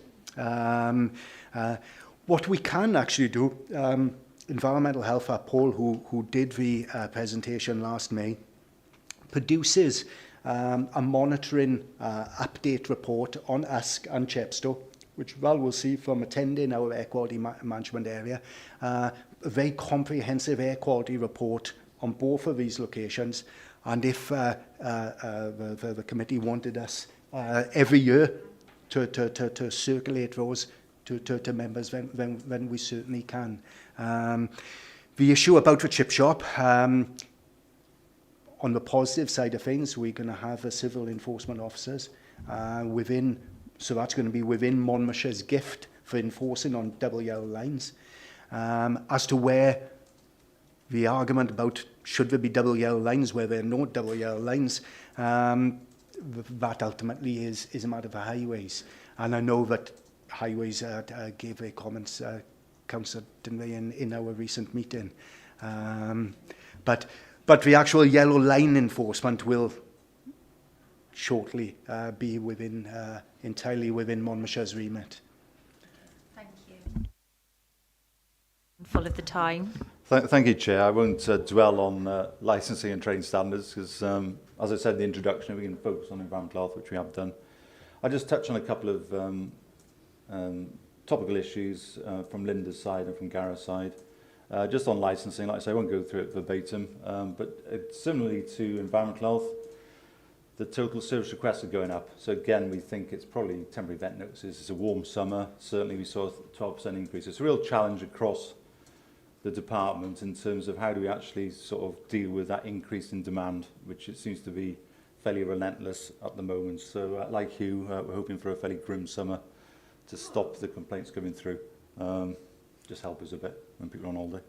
What we can actually do, Environmental Health, Paul, who did the presentation last May, produces a monitoring update report on Ask and Chepstow, which Val will see from attending our air quality management area. A very comprehensive air quality report on both of these locations. And if the committee wanted us every year to circulate those to members, then we certainly can. The issue about the chip shop, on the positive side of things, we're going to have a civil enforcement officers within, so that's going to be within Monmouthshire's gift for enforcing on double yellow lines. As to where the argument about should there be double yellow lines where there are no double yellow lines, that ultimately is a matter for highways. And I know that highways gave their comments, Councillor, didn't they, in our recent meeting. But the actual yellow line enforcement will shortly be within entirely within Monmouthshire's remit. Thank you. Full of the time. Thank you, Chair. I won't dwell on licensing and training standards because, as I said in the introduction, we can focus on environmental health, which we have done. I'll just touch on a couple of topical issues from Linda's side and from Gareth's side. Just on licensing, like I say, I won't go through it verbatim, but similarly to environmental health, the total service requests are going up. So again, we think it's probably temporary event notices. It's a warm summer. Certainly we saw a 12% increase. It's a real challenge across the department in terms of how do we actually sort of deal with that increase in demand, which it seems to be fairly relentless at the moment. So like you, we're hoping for a fairly grim summer to stop the complaints coming through. Just help us a bit when people are on holiday.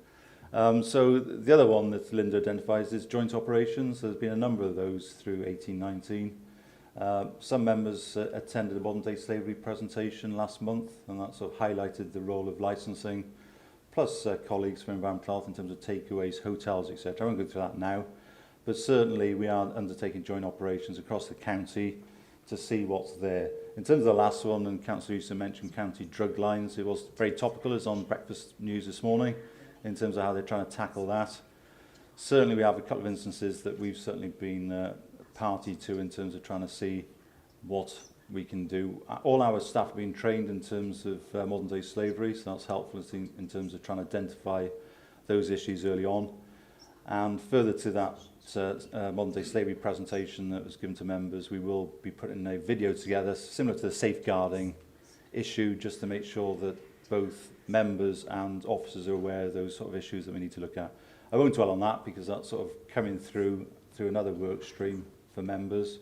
So the other one that Linda identifies is joint operations. There's been a number of those through 18-19. Some members attended a modern day slavery presentation last month, and that sort of highlighted the role of licensing, plus colleagues from environmental health in terms of takeaways, hotels, etc. I won't go through that now, but certainly we are undertaking joint operations across the county to see what's there. In terms of the last one, and Councillor Euston mentioned county drug lines, it was very topical, it's on breakfast news this morning, in terms of how they're trying to tackle that. Certainly we have a couple of instances that we've certainly been party to in terms of trying to see what we can do. All our staff have been trained in terms of modern day slavery, so that's helpful in terms of trying to identify those issues early on. And further to that modern day slavery presentation that was given to members, we will be putting a video together similar to the safeguarding issue, just to make sure that both members and officers are aware of those sort of issues that we need to look at. I won't dwell on that because that's sort of coming through another work stream for members.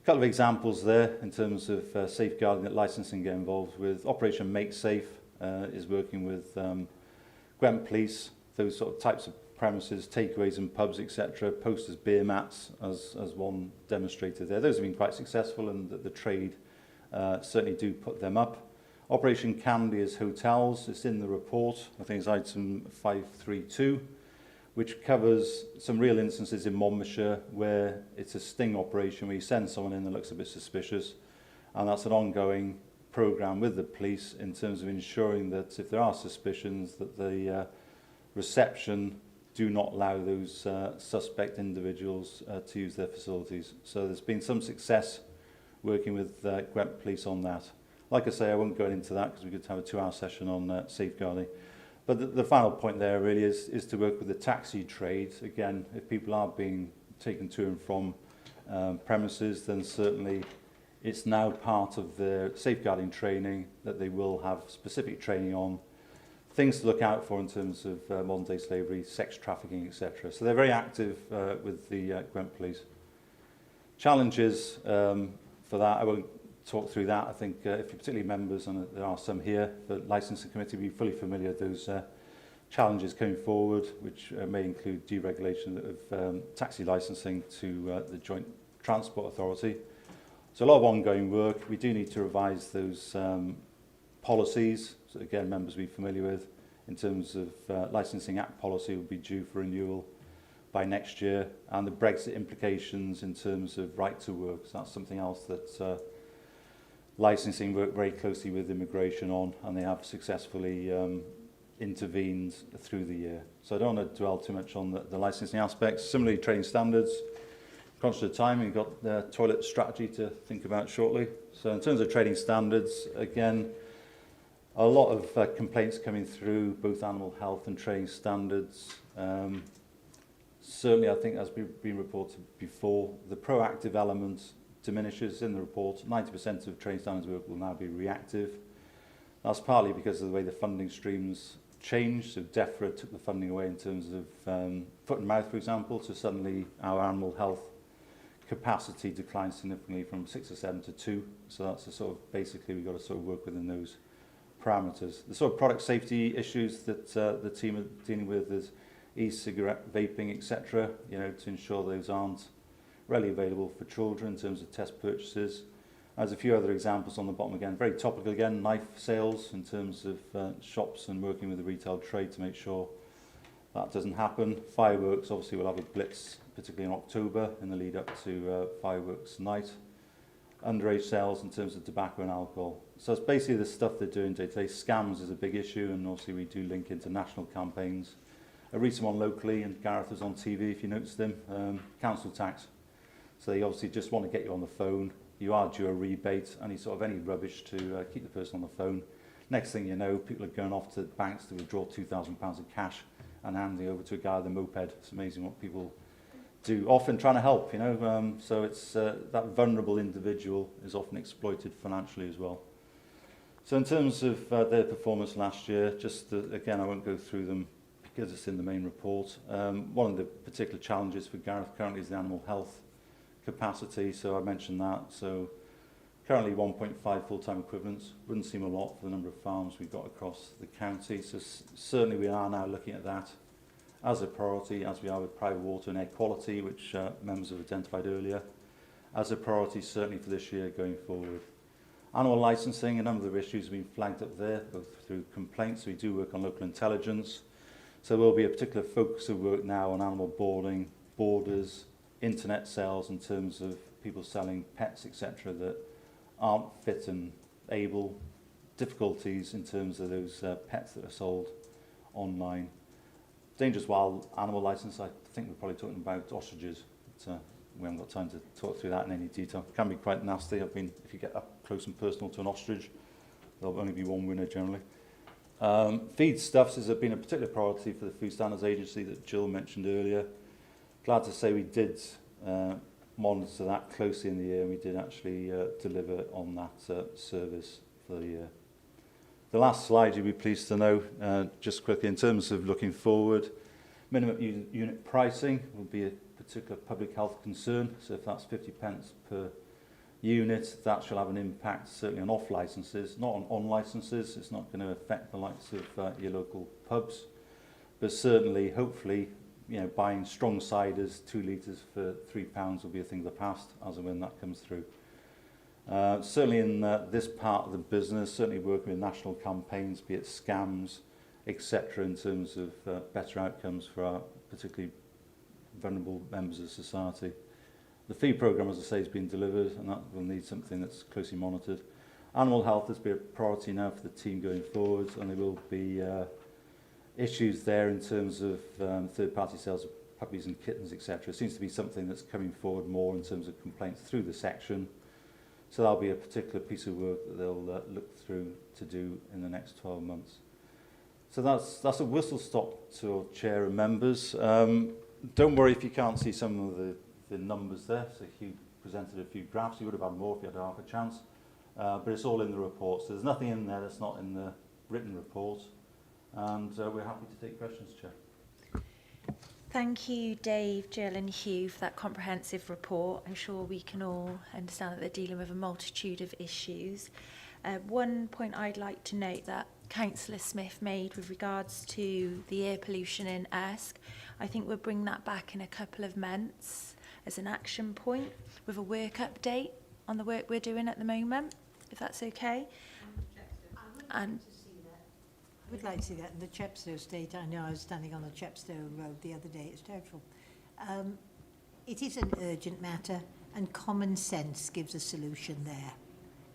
A couple of examples there in terms of safeguarding that licensing get involved with. Operation Make Safe is working with Gwent Police, those sort of types of premises, takeaways and pubs, etc. Posters, beer mats, as one demonstrated there. Those have been quite successful, and the trade certainly do put them up. Operation Candy is hotels. It's in the report. I think it's item 532, which covers some real instances in Monmouthshire where it's a sting operation where you send someone in that looks a bit suspicious, and that's an ongoing programme with the police in terms of ensuring that if there are suspicions that the reception do not allow those suspect individuals to use their facilities. So there's been some success working with Gwent Police on that. Like I say, I won't go into that because we could have a 2-hour session on safeguarding. But the final point there really is to work with the taxi trade. Again, if people are being taken to and from premises, then certainly it's now part of their safeguarding training that they will have specific training on things to look out for in terms of modern day slavery, sex trafficking, etc. So they're very active with the Gwent Police. Challenges for that, I won't talk through that. I think if you're particularly members, and there are some here, the licensing committee will be fully familiar with those challenges going forward, which may include deregulation of taxi licensing to the Joint Transport Authority. So a lot of ongoing work. We do need to revise those policies, so again, members will be familiar with, in terms of Licensing Act policy will be due for renewal by next year, and the Brexit implications in terms of right to work. So that's something else that licensing work very closely with immigration on, and they have successfully intervened through the year. So I don't want to dwell too much on the licensing aspects. Similarly, trading standards. Conscious of time, we've got the toilet strategy to think about shortly. So in terms of trading standards, again, a lot of complaints coming through, both animal health and trading standards. Certainly, I think, as been reported before, the proactive element diminishes in the report. 90% of trading standards work will now be reactive. That's partly because of the way the funding streams changed. So DEFRA took the funding away in terms of foot and mouth, for example, so suddenly our animal health capacity declined significantly from 6 or 7 to 2. So that's a sort of, basically, we've got to sort of work within those parameters. The sort of product safety issues that the team are dealing with is e-cigarette, vaping, etc., you know, to ensure those aren't readily available for children in terms of test purchases. There's a few other examples on the bottom again, very topical again, knife sales in terms of shops and working with the retail trade to make sure that doesn't happen. Fireworks, obviously we'll have a blitz, particularly in October in the lead up to fireworks night. Underage sales in terms of tobacco and alcohol. So it's basically the stuff they're doing day to day. Scams is a big issue, and obviously we do link into national campaigns. A recent one locally, and Gareth was on TV if you noticed him, council tax. So they obviously just want to get you on the phone. You are due a rebate, any rubbish to keep the person on the phone. Next thing you know, people are going off to banks to withdraw £2,000 of cash and handing over to a guy with a moped. It's amazing what people do, often trying to help, you know. So it's that vulnerable individual is often exploited financially as well. So in terms of their performance last year, again, I won't go through them because it's in the main report. One of the particular challenges for Gareth currently is the animal health capacity, so I mentioned that. So currently 1.5 full-time equivalents. Wouldn't seem a lot for the number of farms we've got across the county. So certainly we are now looking at that as a priority, as we are with private water and air quality, which members have identified earlier, as a priority certainly for this year going forward. Animal licensing, a number of issues have been flagged up there, both through complaints. We do work on local intelligence. So there will be a particular focus of work now on animal boarding, borders, internet sales in terms of people selling pets, etc., that aren't fit and able, difficulties in terms of those pets that are sold online. Dangerous wild animal license, I think we're probably talking about ostriches. But, we haven't got time to talk through that in any detail. It can be quite nasty. If you get up close and personal to an ostrich, there'll only be one winner generally. Feedstuffs has been a particular priority for the Food Standards Agency that Jill mentioned earlier. Glad to say we did monitor that closely in the year, and we did actually deliver on that service for the year. The last slide, you'll be pleased to know, just quickly, in terms of looking forward, minimum unit pricing will be a particular public health concern. So if that's 50 pence per unit, that shall have an impact certainly on off licenses, not on licenses. It's not going to affect the likes of your local pubs, but certainly, hopefully, you know, buying strong ciders, 2 litres for £3 will be a thing of the past as and when that comes through. Certainly in this part of the business, certainly working with national campaigns, be it scams, etc., in terms of better outcomes for our particularly vulnerable members of society. The feed programme, as I say, has been delivered, and that will need something that's closely monitored. Animal health has been a priority now for the team going forward, and there will be issues there in terms of third-party sales of puppies and kittens, etc. It seems to be something that's coming forward more in terms of complaints through the section. So that'll be a particular piece of work that they'll look through to do in the next 12 months. So that's a whistle-stop to chair and members. Don't worry if you can't see some of the numbers there. So Hugh presented a few graphs. You would have had more if you had half a chance. But it's all in the report. So there's nothing in there that's not in the written report. And we're happy to take questions, Chair. Thank you, Dave, Jill and Hugh, for that comprehensive report. I'm sure we can all understand that they're dealing with a multitude of issues. One point I'd like to note that Councillor Smith made with regards to the air pollution in Esk, I think we'll bring that back in a couple of months as an action point with a work update on the work we're doing at the moment, if that's okay. And I would like to see that in the Chepstow estate. I know I was standing on the Chepstow Road the other day. It's dreadful. It is an urgent matter, and common sense gives a solution there.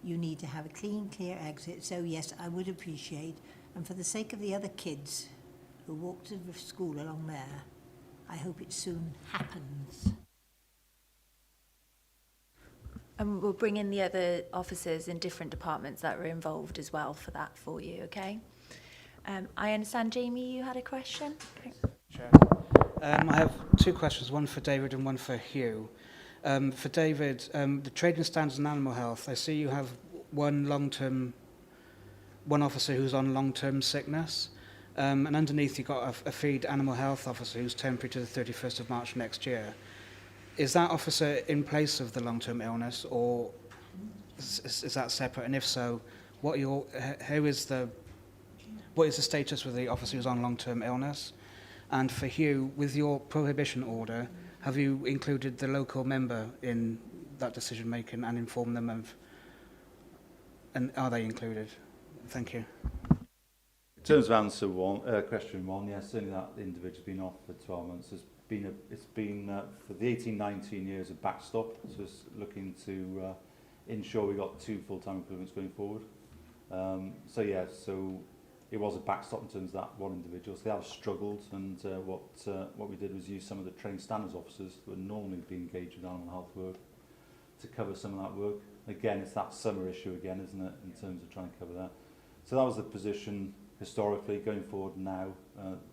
You need to have a clean, clear exit. So yes, I would appreciate, and for the sake of the other kids who walk to the school along there, I hope it soon happens. And we'll bring in the other officers in different departments that were involved as well for that for you, okay? I understand, Jamie, you had a question? Chair. I have two questions, one for David and one for Hugh. For David, the trading standards and animal health, I see you have one officer who's on long-term sickness, and underneath you've got a feed animal health officer who's temporary to the 31st of March next year. Is that officer in place of the long-term illness, or is that separate? And if so, what is the status with the officer who's on long-term illness? And for Hugh, with your prohibition order, have you included the local member in that decision-making and informed them of, and are they included? Thank you. In terms of answer one, question one, yes, certainly that individual's been off for 12 months. It's been for the 18-19 years a backstop, so it's looking to ensure we got 2 full-time equivalents going forward. So it was a backstop in terms of that one individual. So they have struggled, and what we did was use some of the trained standards officers who would normally be engaged with animal health work to cover some of that work. Again, it's that summer issue again, isn't it, in terms of trying to cover that. So that was the position historically. Going forward now,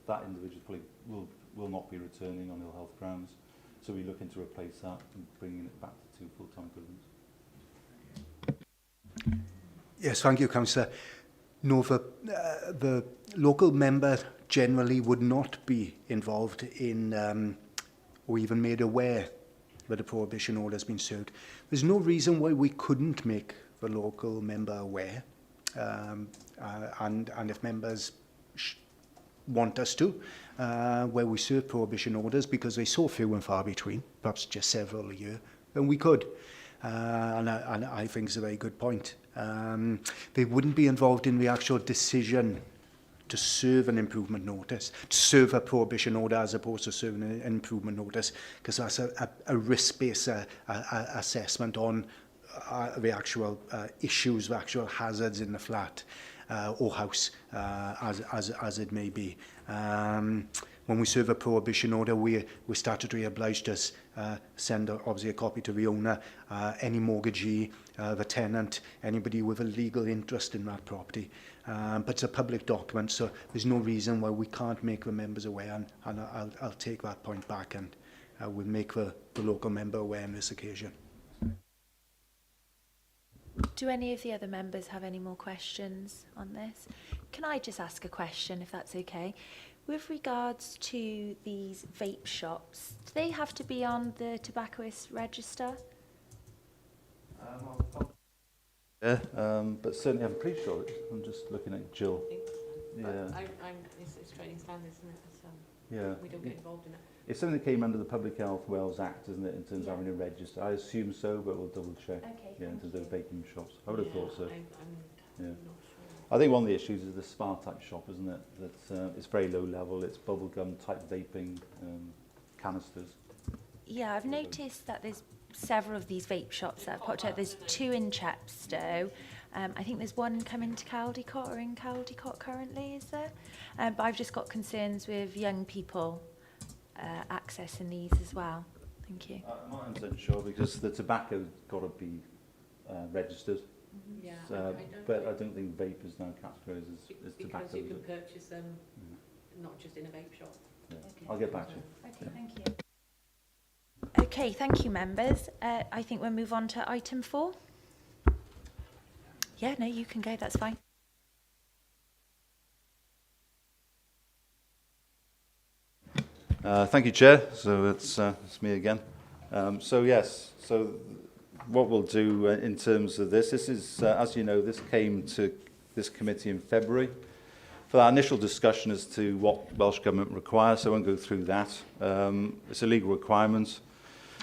that individual probably will not be returning on ill health grounds. So we're looking to replace that and bringing it back to 2 full-time equivalents. Yes, thank you, Councillor. No, the local member generally would not be involved in or even made aware that a prohibition order has been served. There's no reason why we couldn't make the local member aware, and if members want us to, where we serve prohibition orders, because they're so few and far between, perhaps just several a year, then we could. And I think it's a very good point. They wouldn't be involved in the actual decision to serve an improvement notice, to serve a prohibition order as opposed to serving an improvement notice, because that's a risk-based assessment on the actual issues, the actual hazards in the flat or house, as it may be. When we serve a prohibition order, we're statutory obliged to send obviously a copy to the owner, any mortgagee, the tenant, anybody with a legal interest in that property. But it's a public document, so there's no reason why we can't make the members aware, and I'll take that point back, and we'll make the local member aware on this occasion. Do any of the other members have any more questions on this? Can I just ask a question, if that's okay? With regards to these vape shops, do they have to be on the tobacconist register? Yeah, but certainly I'm pretty sure. I'm just looking at Jill. Yeah. It's trading standards, isn't it? So Yeah. we don't get involved in it. It's something that came under the Public Health Wales Act, isn't it, in terms of having a register? I assume so, but we'll double check. Okay, Yeah, in thank terms of vaping shops. I would have thought so. I'm Yeah. not sure. I think one of the issues is the spa type shop, isn't it? That it's very low level. It's bubblegum type vaping canisters. Yeah, I've noticed that there's several of these vape shops that have popped up. There's 2 in Chepstow. I think there's one coming to Caldicot, or in Caldicot currently, is there? But I've just got concerns with young people accessing these as well. Thank you. I'm not 100% sure because the tobacco's got to be registered. Yeah, But I don't think vape is now categorised as tobacco. Because you can purchase them not just in a vape shop. Yeah. Okay. I'll get back to you. Okay, thank you. Okay, thank you, members. I think we'll move on to item 4. Yeah, no, you can go, that's fine. Thank you, Chair. So it's me again. So what we'll do in terms of this is, as you know, this came to this committee in February for that initial discussion as to what Welsh Government requires. So I won't go through that. It's a legal requirement.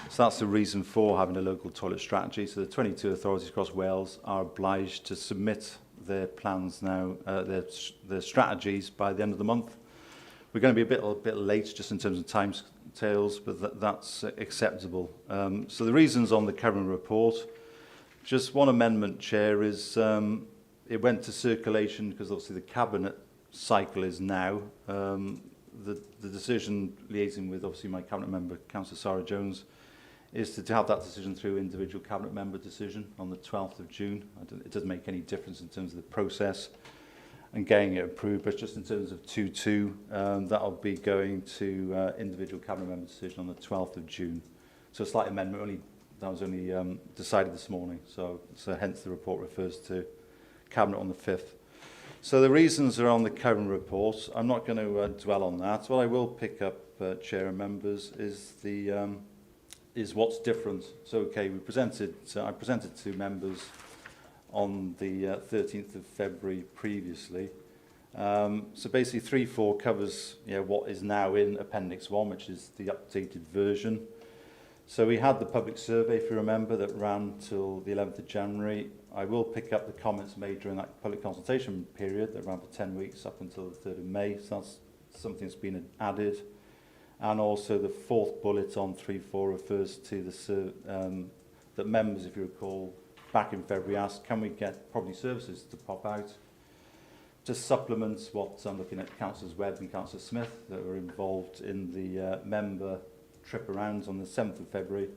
So that's the reason for having a local toilet strategy. So the 22 authorities across Wales are obliged to submit their plans now, their strategies by the end of the month. We're going to be a bit late just in terms of timescales, but that's acceptable. So the reasons on the current report, just one amendment, Chair, is it went to circulation because obviously the Cabinet cycle is now. The decision liaising with obviously my Cabinet member, Councillor Sarah Jones, is to have that decision through individual Cabinet member decision on the 12th of June. It doesn't make any difference in terms of the process and getting it approved, but just in terms of 2.2, that'll be going to individual Cabinet member decision on the 12th of June. So a slight amendment, that was only decided this morning, so hence the report refers to Cabinet on the 5th. So the reasons are on the current report. I'm not going to dwell on that. What I will pick up, Chair and members, is what's different. So, okay, I presented to members on the 13th of February previously. So basically 3.4 covers what is now in Appendix 1, which is the updated version. So we had the public survey, if you remember, that ran till the 11th of January. I will pick up the comments made during that public consultation period that ran for 10 weeks up until the 3rd of May. So that's something that's been added. And also the fourth bullet on 3.4 refers to that members, if you recall, back in February asked, can we get property services to pop out? To supplement what I'm looking at Councillors Webb and Councillor Smith that were involved in the member trip around on the 7th of February.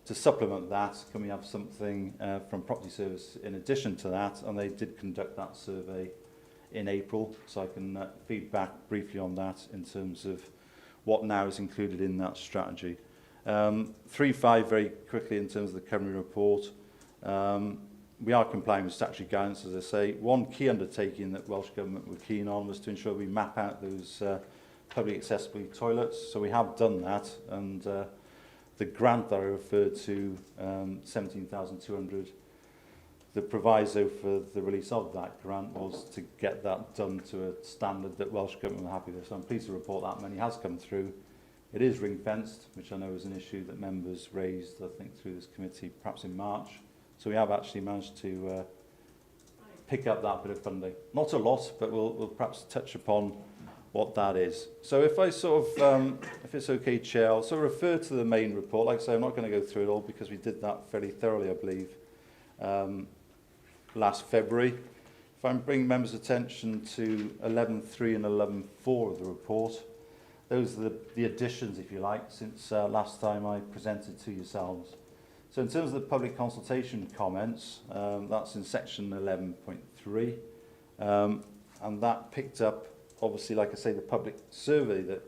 To supplement that, can we have something from Property Service in addition to that? And they did conduct that survey in April, so I can feed back briefly on that in terms of what now is included in that strategy. 3.5 very quickly in terms of the current report. We are complying with statutory guidance, as I say. One key undertaking that Welsh Government were keen on was to ensure we map out those public accessibility toilets. So we have done that, and the grant that I referred to, 17,200, the proviso for the release of that grant was to get that done to a standard that Welsh Government were happy with. So I'm pleased to report that money has come through. It is ring-fenced, which I know is an issue that members raised, I think, through this committee, perhaps in March. So we have actually managed to pick up that bit of funding. Not a lot, but we'll perhaps touch upon what that is. So if I if it's okay, Chair, I'll sort of refer to the main report. Like I say, I'm not going to go through it all because we did that fairly thoroughly, I believe, last February. If I'm bringing members' attention to 11.3 and 11.4 of the report, those are the additions, if you like, since last time I presented to yourselves. So in terms of the public consultation comments, that's in section 11.3, and that picked up, obviously, like I say, the public survey that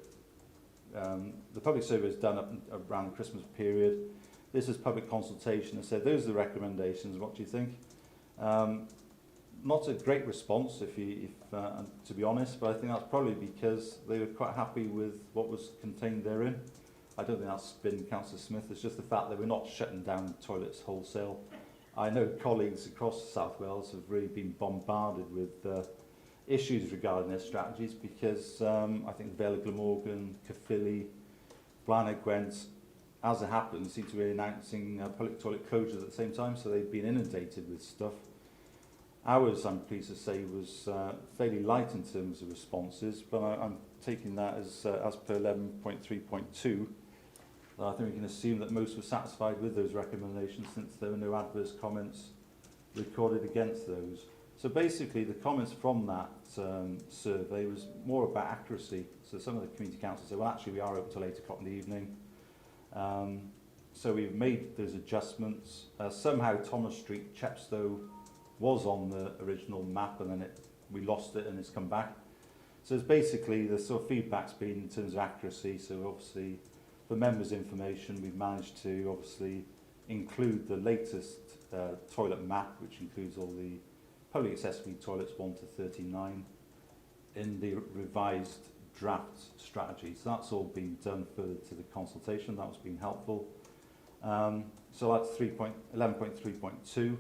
the public survey is done around the Christmas period. This is public consultation. I said those are the recommendations. What do you think? Not a great response, to be honest, but I think that's probably because they were quite happy with what was contained therein. I don't think that's been Councillor Smith. It's just the fact that we're not shutting down toilets wholesale. I know colleagues across South Wales have really been bombarded with issues regarding their strategies because I think Vale of Glamorgan, Caerphilly, Blaenau Gwent, as it happens, seem to be announcing public toilet closures at the same time, so they've been inundated with stuff. Ours, I'm pleased to say, was fairly light in terms of responses, but I'm taking that as per 11.3.2. I think we can assume that most were satisfied with those recommendations since there were no adverse comments recorded against those. So basically, the comments from that survey was more about accuracy. So some of the community councils said, well, actually, we are open till 8 o'clock in the evening. So we've made those adjustments. Somehow, Thomas Street, Chepstow, was on the original map, and then we lost it, and it's come back. So it's basically the sort of feedback's been in terms of accuracy. So obviously, for members' information, we've managed to obviously include the latest toilet map, which includes all the public accessibility toilets 1 to 39 in the revised draft strategy. So that's all been done further to the consultation. That's been helpful. So that's 11.3.2.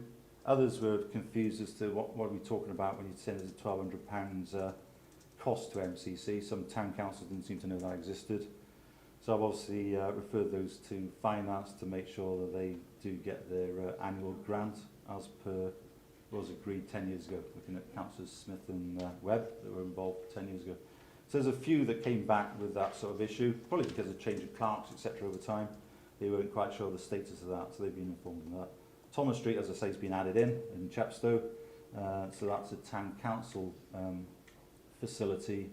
Others were confused as to what are we talking about when you say there's a £1,200 cost to MCC. Some town councils didn't seem to know that existed. So I've obviously referred those to finance to make sure that they do get their annual grant as per was agreed 10 years ago, looking at Councillors Smith and Webb that were involved 10 years ago. So there's a few that came back with that sort of issue, probably because of change of clerks, etc. over time. They weren't quite sure of the status of that, so they've been informed of that. Thomas Street, as I say, has been added in Chepstow. So that's a town council facility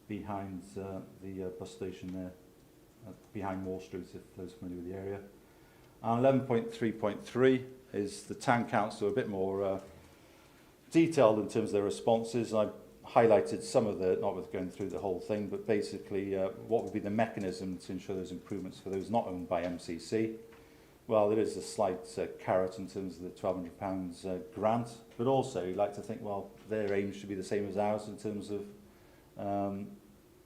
behind the bus station there, behind Moore Street, if those familiar with the area. And 11.3.3 is the town council, a bit more detailed in terms of their responses. I've highlighted some of the, not with going through the whole thing, but basically what would be the mechanism to ensure those improvements for those not owned by MCC. Well, there is a slight carrot in terms of the £1,200 grant, but also you'd like to think, well, their aim should be the same as ours in terms of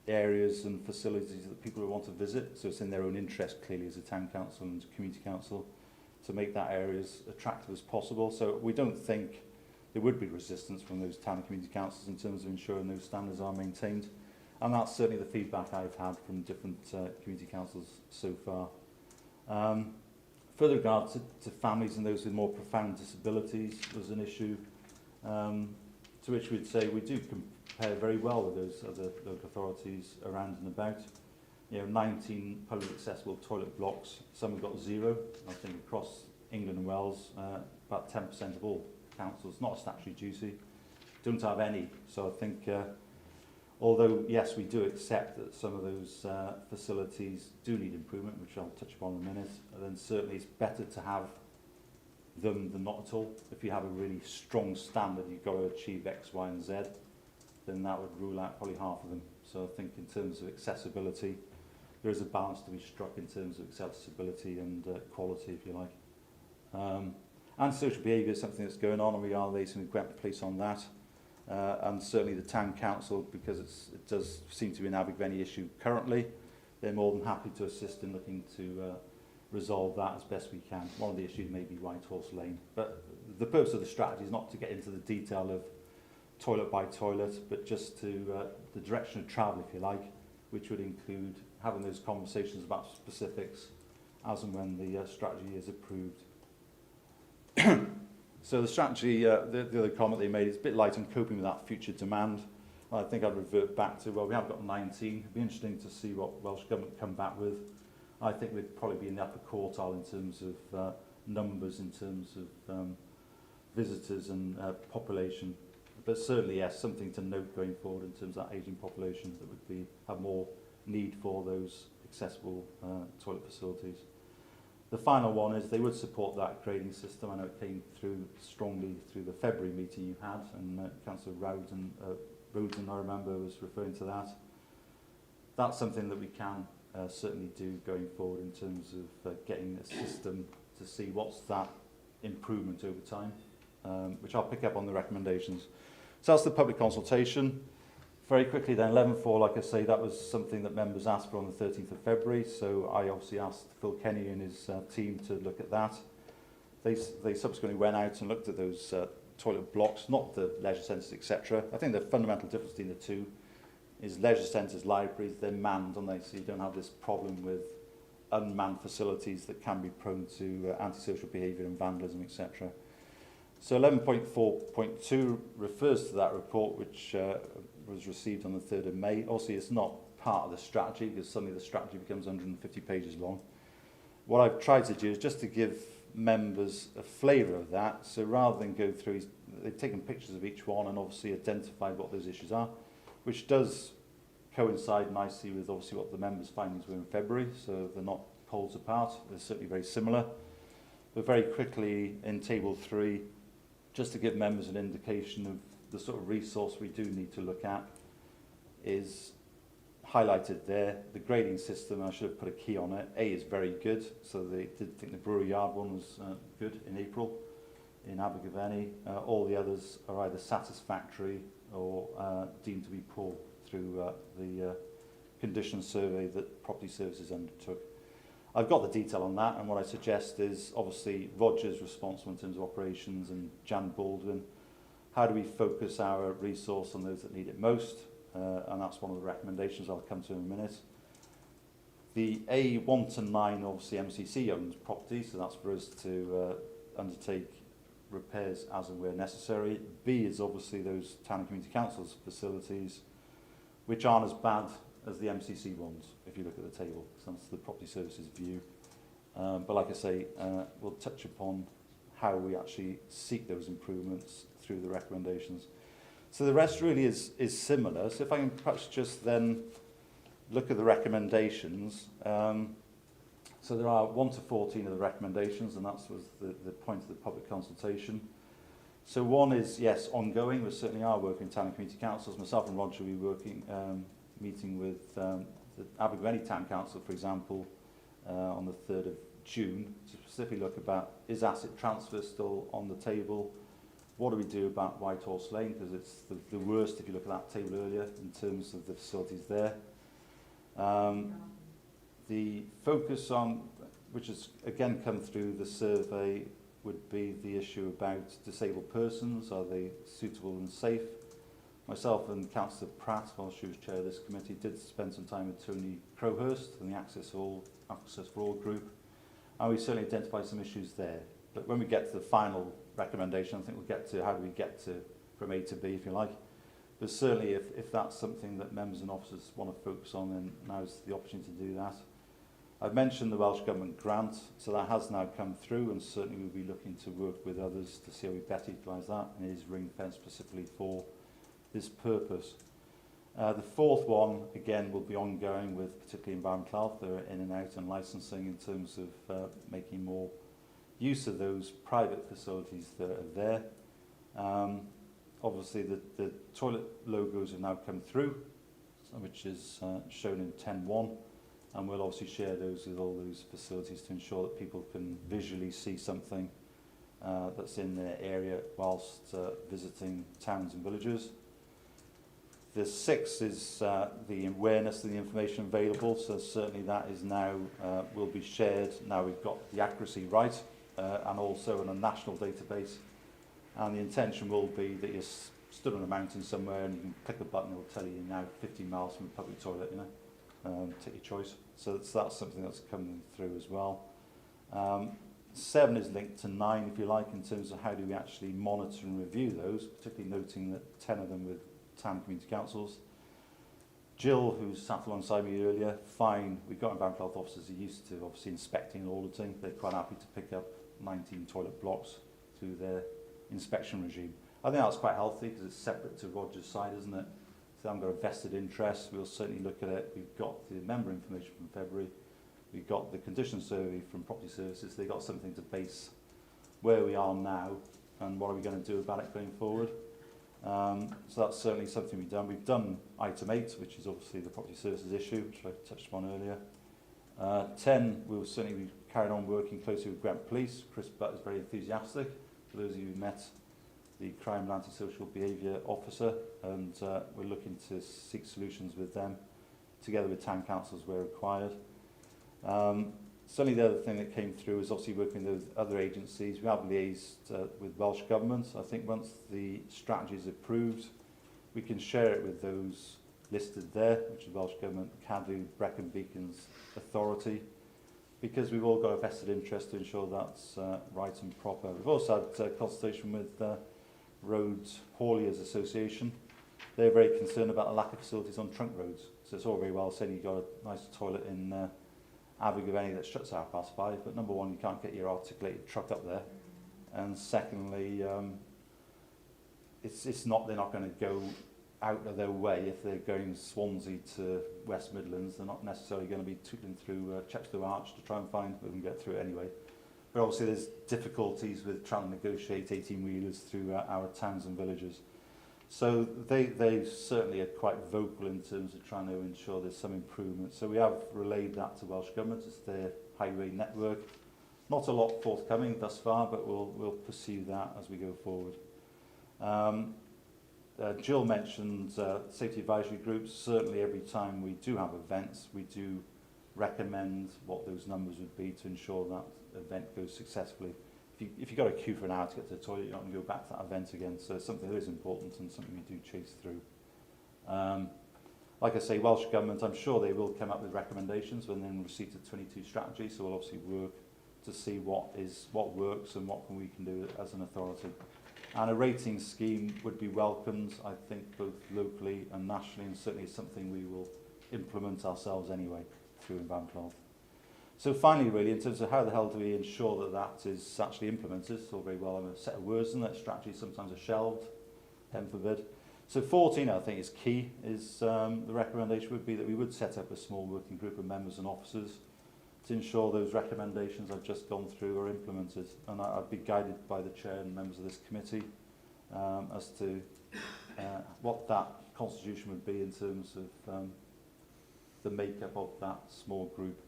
areas and facilities that people would want to visit. So it's in their own interest, clearly, as a town council and community council, to make that area as attractive as possible. So we don't think there would be resistance from those town and community councils in terms of ensuring those standards are maintained. And that's certainly the feedback I've had from different community councils so far. Further regard to families and those with more profound disabilities was an issue to which we'd say we do compare very well with those other local authorities around and about. You know, 19 public accessible toilet blocks, some have got 0. I think across England and Wales, about 10% of all councils, not a statutory duty, don't have any. So I think, although yes, we do accept that some of those facilities do need improvement, which I'll touch upon in a minute, then certainly it's better to have them than not at all. If you have a really strong standard, you've got to achieve X, Y and Z, then that would rule out probably half of them. So I think in terms of accessibility, there is a balance to be struck in terms of accessibility and quality, if you like. And social behaviour is something that's going on, and we are liaising with Gwent Police on that. And certainly the town council, because it does seem to be an Abergavenny issue currently, they're more than happy to assist in looking to resolve that as best we can. One of the issues may be White Horse Lane. But the purpose of the strategy is not to get into the detail of toilet by toilet, but just to the direction of travel, if you like, which would include having those conversations about specifics as and when the strategy is approved. So the strategy, the other comment they made is a bit light on coping with that future demand. I think I'd revert back to, well, we have got 19. It'd be interesting to see what Welsh Government come back with. I think we'd probably be in the upper quartile in terms of numbers, in terms of visitors and population. But certainly, yes, something to note going forward in terms of that ageing population that would have more need for those accessible toilet facilities. The final one is they would support that grading system. I know it came through strongly through the February meeting you had, and Councillor Rowden, I remember, was referring to that. That's something that we can certainly do going forward in terms of getting a system to see what's that improvement over time, which I'll pick up on the recommendations. So that's the public consultation. Very quickly then, 11.4, like I say, that was something that members asked for on the 13th of February, so I obviously asked Phil Kenny and his team to look at that. They subsequently went out and looked at those toilet blocks, not the leisure centres, etc. I think the fundamental difference between the two is leisure centres, libraries, they're manned, don't they? So you don't have this problem with unmanned facilities that can be prone to antisocial behaviour and vandalism, etc. So 11.4.2 refers to that report, which was received on the 3rd of May. Obviously, it's not part of the strategy, because suddenly the strategy becomes 150 pages long. What I've tried to do is just to give members a flavour of that. So rather than go through, they've taken pictures of each one and obviously identified what those issues are, which does coincide nicely with obviously what the members' findings were in February. So they're not poles apart. They're certainly very similar. But very quickly in Table 3, just to give members an indication of the sort of resource we do need to look at, is highlighted there. The grading system, I should have put a key on it. A is very good, so they did think the Brewery Yard one was good in April in Abergavenny. All the others are either satisfactory or deemed to be poor through the condition survey that Property Services undertook. I've got the detail on that, and what I suggest is obviously Roger's responsible in terms of operations and Jan Baldwin. How do we focus our resource on those that need it most? And that's one of the recommendations I'll come to in a minute. The A1 to 9, obviously MCC owns property, so that's for us to undertake repairs as and where necessary. B is obviously those town and community councils facilities, which aren't as bad as the MCC ones, if you look at the table. So that's the property services view. But like I say, we'll touch upon how we actually seek those improvements through the recommendations. So the rest really is similar. So if I can perhaps just then look at the recommendations. So there are 1 to 14 of the recommendations, and that was the point of the public consultation. So one is, yes, ongoing. We certainly are working with town and community councils. Myself and Roger will be working, meeting with the Abergavenny Town Council, for example, on the 3rd of June, to specifically look about, is asset transfer still on the table? What do we do about White Horse Lane? Because it's the worst, if you look at that table earlier, in terms of the facilities there. The focus on, which has again come through the survey, would be the issue about disabled persons. Are they suitable and safe? Myself and Councillor Pratt, while she was chair of this committee, did spend some time with Tony Crowhurst and the Access for All group, and we certainly identified some issues there. But when we get to the final recommendation, I think we'll get to how do we get to from A to B, if you like. But certainly if that's something that members and officers want to focus on, then now's the opportunity to do that. I've mentioned the Welsh Government grant, so that has now come through, and certainly we'll be looking to work with others to see how we better utilise that, and it is ring-fenced specifically for this purpose. The fourth one, again, will be ongoing with particularly environmental health. They're in and out and licensing in terms of making more use of those private facilities that are there. Obviously, the toilet logos have now come through, which is shown in 10.1, and we'll obviously share those with all those facilities to ensure that people can visually see something that's in their area whilst visiting towns and villages. The sixth is the awareness of the information available, so certainly that is now will be shared. Now we've got the accuracy right, and also in a national database. And the intention will be that you're stood on a mountain somewhere and you can click a button, it will tell you you're now 50 miles from a public toilet, you know, take your choice. So that's something that's coming through as well. 7 is linked to 9, if you like, in terms of how do we actually monitor and review those, particularly noting that 10 of them with town community councils. Jill, who sat alongside me earlier, fine, we've got environmental health officers who are used to obviously inspecting and auditing. They're quite happy to pick up 19 toilet blocks through their inspection regime. I think that's quite healthy because it's separate to Roger's side, isn't it? So I've got a vested interest. We'll certainly look at it. We've got the member information from February. We've got the condition survey from Property Services. They've got something to base where we are now and what are we going to do about it going forward. So that's certainly something we've done. We've done item 8, which is obviously the Property Services issue, which I touched upon earlier. 10, we'll certainly be carried on working closely with Grant Police. Chris Butt is very enthusiastic. For those of you who met the Crime and Antisocial Behaviour Officer, and we're looking to seek solutions with them, together with town councils where required. Certainly the other thing that came through is obviously working with other agencies. We have liaised with Welsh Government. I think once the strategy is approved, we can share it with those listed there, which is Welsh Government, Cadw, Brecon Beacons Authority, because we've all got a vested interest to ensure that's right and proper. We've also had consultation with Roads Hauliers Association. They're very concerned about the lack of facilities on trunk roads. So it's all very well saying you've got a nice toilet in Abergavenny that shuts at 5:30, but number one, you can't get your articulated truck up there. And secondly, it's not, they're not going to go out of their way if they're going Swansea to West Midlands. They're not necessarily going to be tootling through Chepstow Arch to try and find where we can get through it anyway. But obviously there's difficulties with trying to negotiate 18-wheelers through our towns and villages. So they certainly are quite vocal in terms of trying to ensure there's some improvement. So we have relayed that to Welsh Government as their highway network. Not a lot forthcoming thus far, but we'll pursue that as we go forward. Jill mentioned safety advisory groups. Certainly every time we do have events, we do recommend what those numbers would be to ensure that event goes successfully. If you've got a queue for an hour to get to the toilet, you're not going to go back to that event again. So it's something that is important and something we do chase through. Like I say, Welsh Government, I'm sure they will come up with recommendations when they're in receipt of 22 strategy. So we'll obviously work to see what works and what we can do as an authority. And a rating scheme would be welcomed, I think, both locally and nationally, and certainly something we will implement ourselves anyway through environmental health. So finally, really, in terms of how the hell do we ensure that that is actually implemented, it's all very well a set of words, and that strategies sometimes are shelved, heaven forbid. So 14, I think, is key, is the recommendation would be that we would set up a small working group of members and officers to ensure those recommendations I've just gone through are implemented. And I'd be guided by the chair and members of this committee as to what that constitution would be in terms of the makeup of that small group.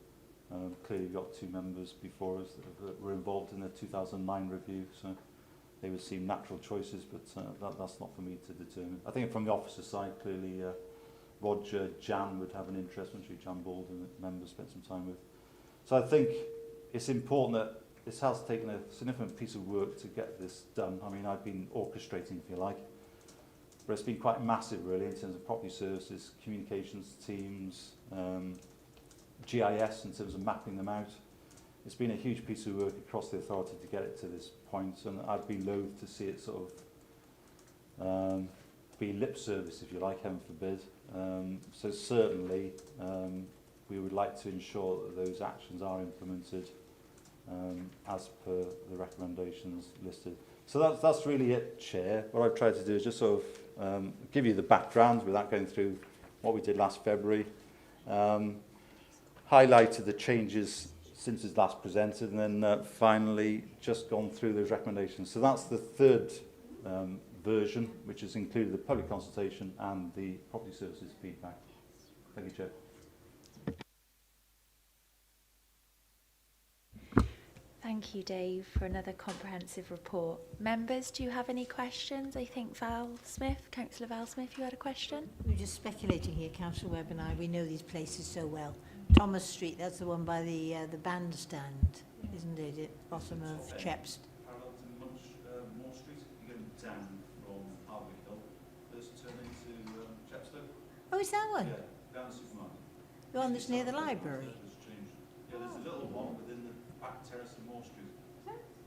Clearly we've got 2 members before us that were involved in the 2009 review, so they would seem natural choices, but that's not for me to determine. I think from the officer side, clearly Roger, Jan would have an interest, wouldn't she? Jan Baldwin, that members spent some time with. So I think it's important that this has taken a significant piece of work to get this done. I mean, I've been orchestrating, if you like, but it's been quite massive, really, in terms of property services, communications teams, GIS in terms of mapping them out. It's been a huge piece of work across the authority to get it to this point, and I'd be loath to see it sort of be lip service, if you like, heaven forbid. So certainly we would like to ensure that those actions are implemented as per the recommendations listed. So that's really it, Chair. What I've tried to do is just sort of give you the background without going through what we did last February, highlighted the changes since it's last presented, and then finally just gone through those recommendations. So that's the third version, which has included the public consultation and the property services feedback. Thank you, Chair. Thank you, Dave, for another comprehensive report. Members, do you have any questions? I think Councillor Val Smith, you had a question? We were just speculating here, Councillor Webb and I. We know these places so well. Thomas Street, that's the one by the bandstand, isn't it? At the bottom of Chepstow. Parallel to Moore Street, you go down from Harvey Hill, there's turn into Chepstow. Oh, is that one? Yeah, down the supermarket. The one that's near the library? Yeah, there's a little one within the back terrace of Moore Street.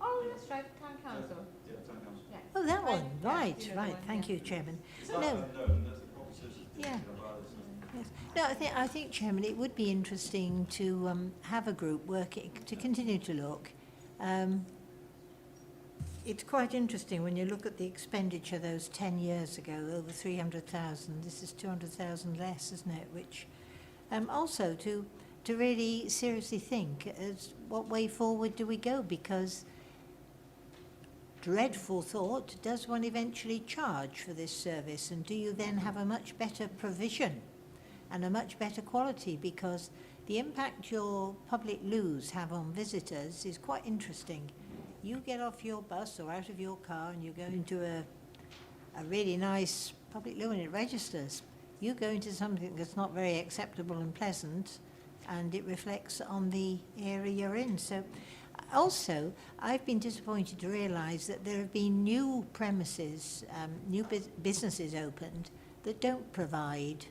Oh, that's right, Town Council. Yeah, Town Council. Yeah. Oh, that one. Right, you know the right. one, Thank yeah. you, Chairman. Is that No. unknown? That's the property services. Yeah. Yes. No, I think, Chairman, it would be interesting to have a group working to continue to look. It's quite interesting when you look at the expenditure those 10 years ago, over 300,000. This is 200,000 less, isn't it? Which also to really seriously think as what way forward do we go? Because dreadful thought, does one eventually charge for this service, and do you then have a much better provision and a much better quality? Because the impact your public loos have on visitors is quite interesting. You get off your bus or out of your car and you go into a really nice public loo and it registers. You go into something that's not very acceptable and pleasant, and it reflects on the area you're in. So also, I've been disappointed to realise that there have been new premises, new businesses opened that don't provide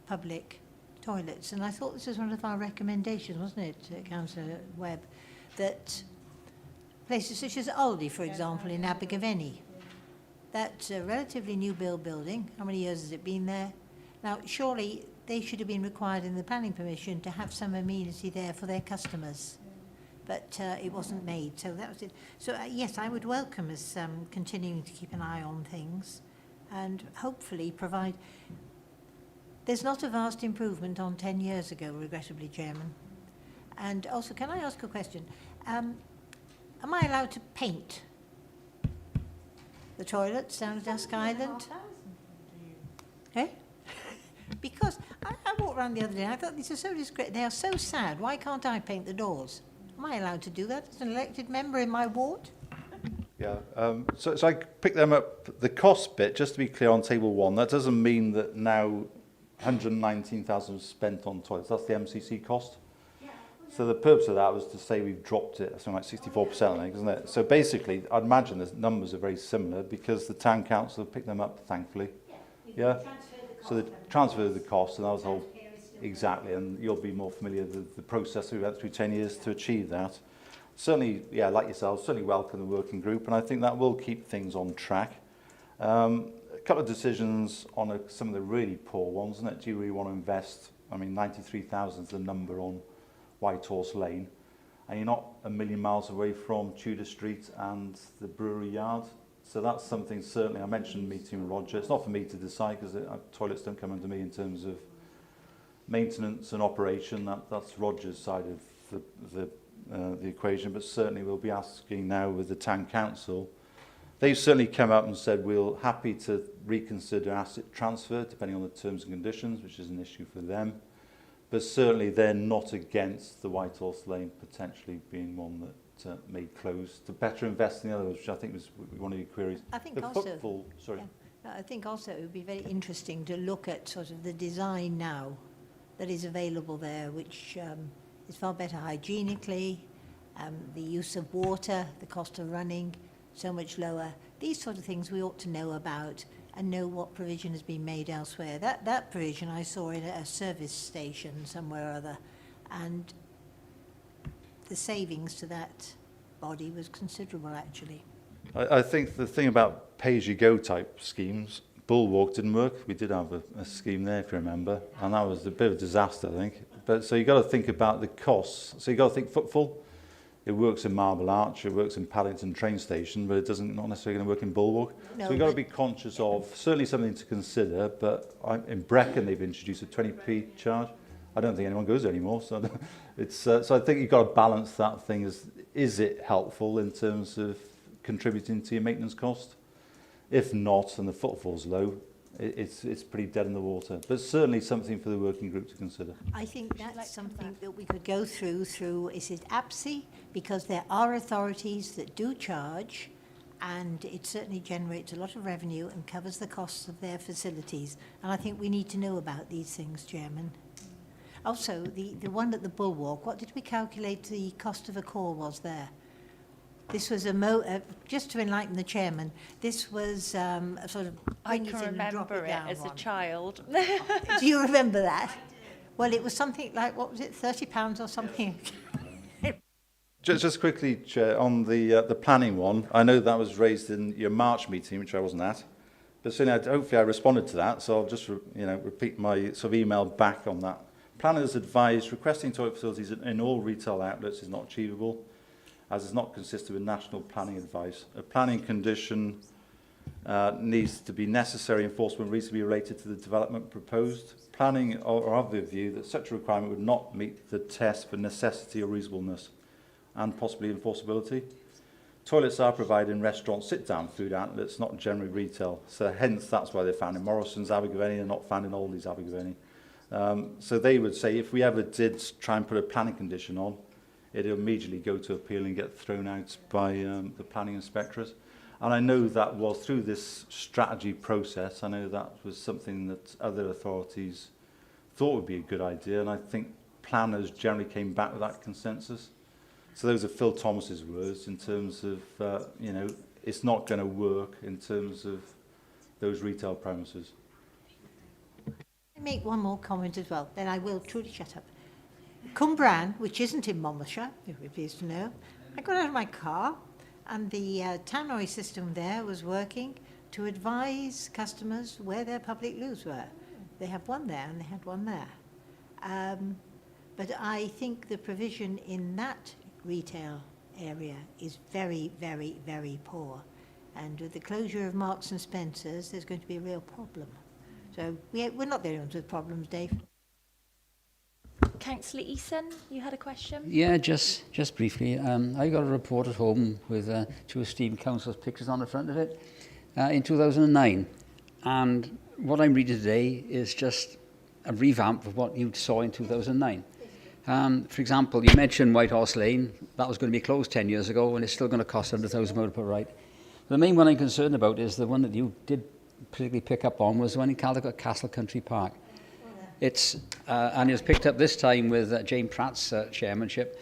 public toilets. And I thought this was one of our recommendations, wasn't it, Councillor Webb, that places such as Aldi, for example, in Abergavenny, that's a relatively new building. How many years has it been there? Now, surely they should have been required in the planning permission to have some amenity there for their customers. But it wasn't made, so that was it. So yes, I would welcome us continuing to keep an eye on things and hopefully provide. There's not a vast improvement on 10 years ago, regrettably, Chairman. And also, can I ask a question? Am I allowed to paint the toilets down at Dusk Island? Eh? Because I walked around the other day and I thought these are so discreet. They are so sad. Why can't I paint the doors? Am I allowed to do that as an elected member in my ward? Yeah, so I picked them up. The cost bit, just to be clear on table 1, that doesn't mean that now 119,000 was spent on toilets. That's the MCC cost. So the purpose of that was to say we've dropped it, something like 64%, I think, isn't it? So basically, I'd imagine the numbers are very similar because the town council have picked them up, thankfully. Yeah. So they transferred the cost, and that was the whole. Exactly, and you'll be more familiar with the process we went through 10 years to achieve that. certainly, yeah, like yourselves, certainly welcome the working group, and I think that will keep things on track. A couple of decisions on some of the really poor ones, isn't it? Do you really want to invest? I mean, 93,000 is the number on White Horse Lane, and you're not a million miles away from Tudor Street and the brewery yard. So that's something certainly, I mentioned meeting with Roger. It's not for me to decide because toilets don't come under me in terms of maintenance and operation. That's Roger's side of the equation, but certainly we'll be asking now with the town council. They've certainly come up and said we're happy to reconsider asset transfer depending on the terms and conditions, which is an issue for them. But certainly they're not against the White Horse Lane potentially being one that may close to better invest in the others, which I think was one of your queries. I think the also, footfall, sorry. Yeah, I think also it would be very interesting to look at sort of the design now that is available there, which is far better hygienically, the use of water, the cost of running, so much lower. These sort of things we ought to know about and know what provision has been made elsewhere. That provision I saw in a service station somewhere or other, and the savings to that body was considerable, actually. I think the thing about pay-as-you-go type schemes, Bulwark didn't work. We did have a scheme there, if you remember, and that was a bit of a disaster, I think. But so you've got to think about the costs. So you've got to think footfall. It works in Marble Arch, it works in Paddington train station, but it doesn't not necessarily going to work in Bulwark. No, so you've got to be conscious of, certainly something to consider, but in Brecon they've introduced a 20p charge. I don't think anyone goes there anymore, so it's so I think you've got to balance that thing. Is it helpful in terms of contributing to your maintenance cost? If not, and the footfall's low, it's pretty dead in the water. But certainly something for the working group to consider. I think that's something that we could go through, is it APSI? Because there are authorities that do charge, and it certainly generates a lot of revenue and covers the costs of their facilities. And I think we need to know about these things, Chairman. Also, the one at the Bulwark, what did we calculate the cost of a call was there? This was just to enlighten the chairman, this was a sort of I bring can it in and drop remember it down as a one. child. Do you remember that? Well, it was something like, what was it, £30 or something? Just quickly, Chair, on the planning one, I know that was raised in your March meeting, which I wasn't at, but certainly hopefully I responded to that, so I'll just repeat my sort of email back on that. Planners advised requesting toilet facilities in all retail outlets is not achievable, as is not consistent with national planning advice. A planning condition needs to be necessary enforcement reasonably related to the development proposed. Planning are of the view that such a requirement would not meet the test for necessity or reasonableness and possibly enforceability. Toilets are provided in restaurants, sit-down food outlets, not generally retail. So hence that's why they're found in Morrison's, Abergavenny, and not found in Aldi's, Abergavenny. So they would say if we ever did try and put a planning condition on, it'll immediately go to appeal and get thrown out by the planning inspectorate. And I know that was through this strategy process, I know that was something that other authorities thought would be a good idea, and I think planners generally came back with that consensus. So those are Phil Thomas's words in terms of, it's not going to work in terms of those retail premises. I'll make one more comment as well, then I will truly shut up. Cumbran, which isn't in Monmouthshire, if you're pleased to know, I got out of my car and the tannoy system there was working to advise customers where their public loos were. They have one there and they had one there. But I think the provision in that retail area is very, very, very poor. And with the closure of Marks and Spencer's, there's going to be a real problem. So we're not the only ones with problems, Dave. Councillor Eason, you had a question? Yeah, just briefly. I got a report at home with two esteemed councillors' pictures on the front of it in 2009. And what I'm reading today is just a revamp of what you saw in 2009. For example, you mentioned White Horse Lane. That was going to be closed 10 years ago, and it's still going to cost £100,000 to put right. The main one I'm concerned about is the one that you did particularly pick up on was the one in Caldecott Castle Country Park. It's and it was picked up this time with Jane Pratt's chairmanship.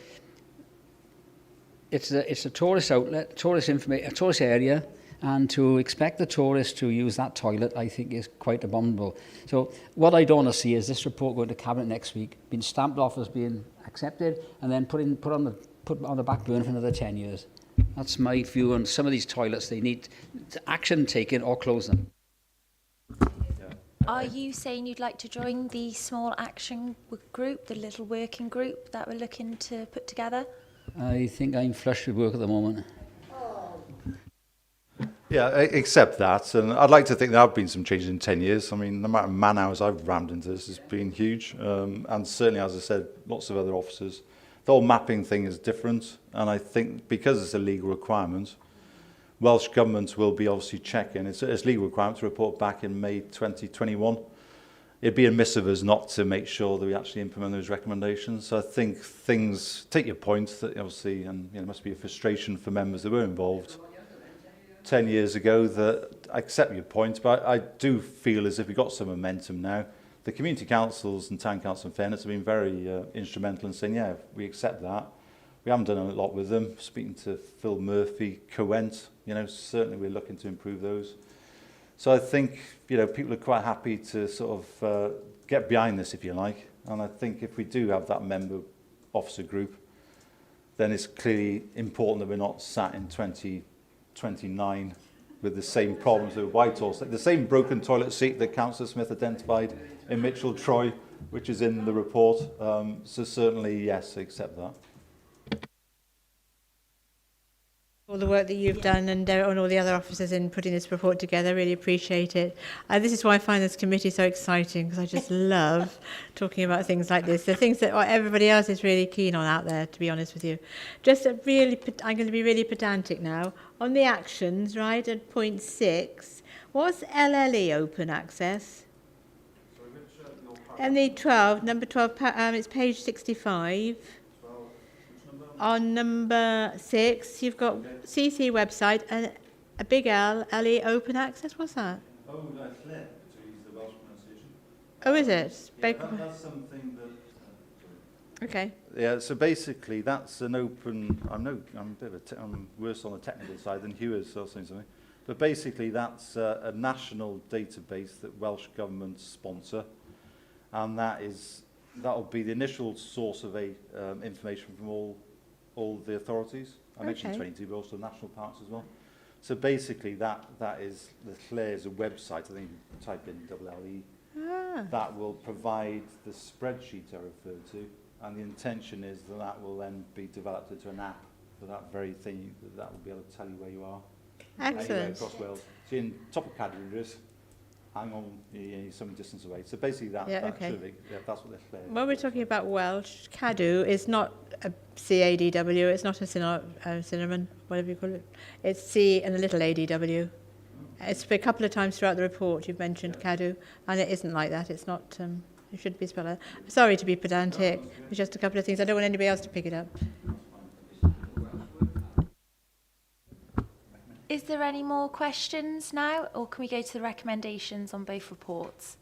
It's a tourist outlet, a tourist area, and to expect the tourists to use that toilet, I think, is quite abominable. So what I don't want to see is this report going to Cabinet next week, being stamped off as being accepted, and then put on the put on the back burner for another 10 years. That's my view on some of these toilets. They need action taken or close them. Are you saying you'd like to join the small action group, the little working group that we're looking to put together? I think I'm flush with work at the moment. Yeah, accept that. And I'd like to think there have been some changes in 10 years. I mean, the amount of man hours I've rammed into this has been huge. And certainly, as I said, lots of other officers. The whole mapping thing is different. And I think because it's a legal requirement, Welsh Government will be obviously checking. It's legal requirement to report back in May 2021. It'd be amiss of us not to make sure that we actually implement those recommendations. So I think things, take your point, that obviously, and there must be a frustration for members that were involved 10 years ago, that I accept your point, but I do feel as if we've got some momentum now. The community councils and town council, in fairness, have been very instrumental in saying, yeah, we accept that. We haven't done a lot with them. Speaking to Phil Murphy, Coent, certainly we're looking to improve those. So I think, people are quite happy to sort of get behind this, if you like. And I think if we do have that member officer group, then it's clearly important that we're not sat in 2029 with the same problems with Whitehall. The same broken toilet seat that Councillor Smith identified in Mitchell Troy, which is in the report. So certainly, yes, I accept that. All the work that you've done and all the other officers in putting this report together, really appreciate it. This is why I find this committee so exciting, because I just love talking about things like this, the things that everybody else is really keen on out there, to be honest with you. I'm going to be really pedantic now. On the actions, right, at point 6, what's LLE open access? And the 12, number 12, it's page 65. On number 6, you've got CC website and a big L, LE open access. What's that? Oh, that's Claire, to use the Welsh pronunciation. Oh, is it? Yeah, that's something that... Okay. Yeah, so basically that's an open... I'm worse on the technical side than Hugh is, so I'll say something. But basically that's a national database that Welsh Government sponsor, and that'll be the initial source of information from all the authorities. I mentioned 22, but also national parks as well. So basically that is the Claire's a website. I think you type in LLE. That will provide the spreadsheet I referred to, and the intention is that will then be developed into an app for that very thing. That will be able to tell you where you are. Excellent. Anywhere across Wales. So in top of Cadwyn, hang on, some distance away. So basically that's what the Claire. When we're talking about Welsh, Cadw is not a CADW, it's not a cinnamon, whatever you call it. It's C and a little ADW. It's a couple of times throughout the report you've mentioned Cadw, and it isn't like that. It's not, it should be spelled out. Sorry to be pedantic, it's just a couple of things. I don't want anybody else to pick it up. Is there any more questions now, or can we go to the recommendations on both reports?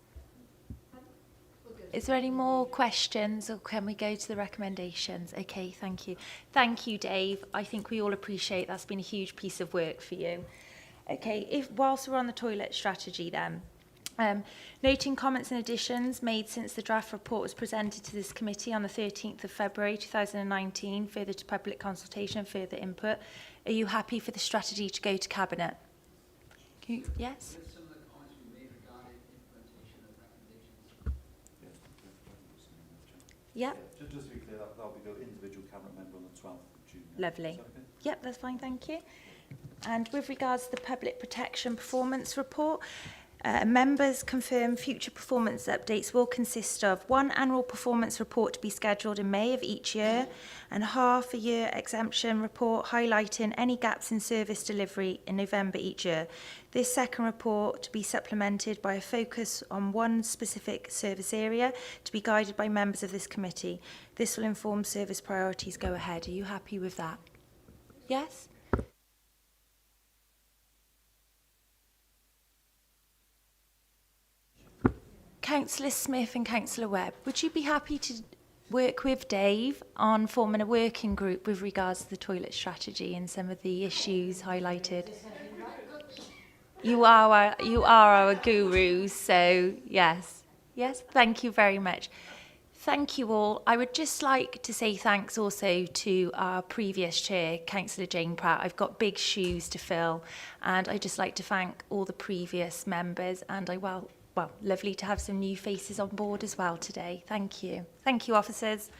Is there any more questions, or can we go to the recommendations? Okay, thank you. Thank you, Dave. I think we all appreciate that's been a huge piece of work for you. Okay, whilst we're on the toilet strategy then, noting comments and additions made since the draft report was presented to this committee on the 13th of February 2019, further to public consultation and further input. Are you happy for the strategy to go to Cabinet? Yes? Yep. Just to be clear, that'll be the individual cabinet member on the 12th of June. Lovely. Is that okay? Yep, that's fine, thank you. And with regards to the Public Protection Performance Report, members confirm future performance updates will consist of one annual performance report to be scheduled in May of each year and half a year exemption report highlighting any gaps in service delivery in November each year. This second report to be supplemented by a focus on one specific service area to be guided by members of this committee. This will inform service priorities go ahead. Are you happy with that? Yes? Councillor Smith and Councillor Webb, would you be happy to work with Dave on forming a working group with regards to the toilet strategy and some of the issues highlighted? You are our gurus, so yes. Yes, thank you very much. Thank you all. I would just like to say thanks also to our previous chair, Councillor Jane Pratt. I've got big shoes to fill, and I'd just like to thank all the previous members, and lovely to have some new faces on board as well today. Thank you. Thank you, officers.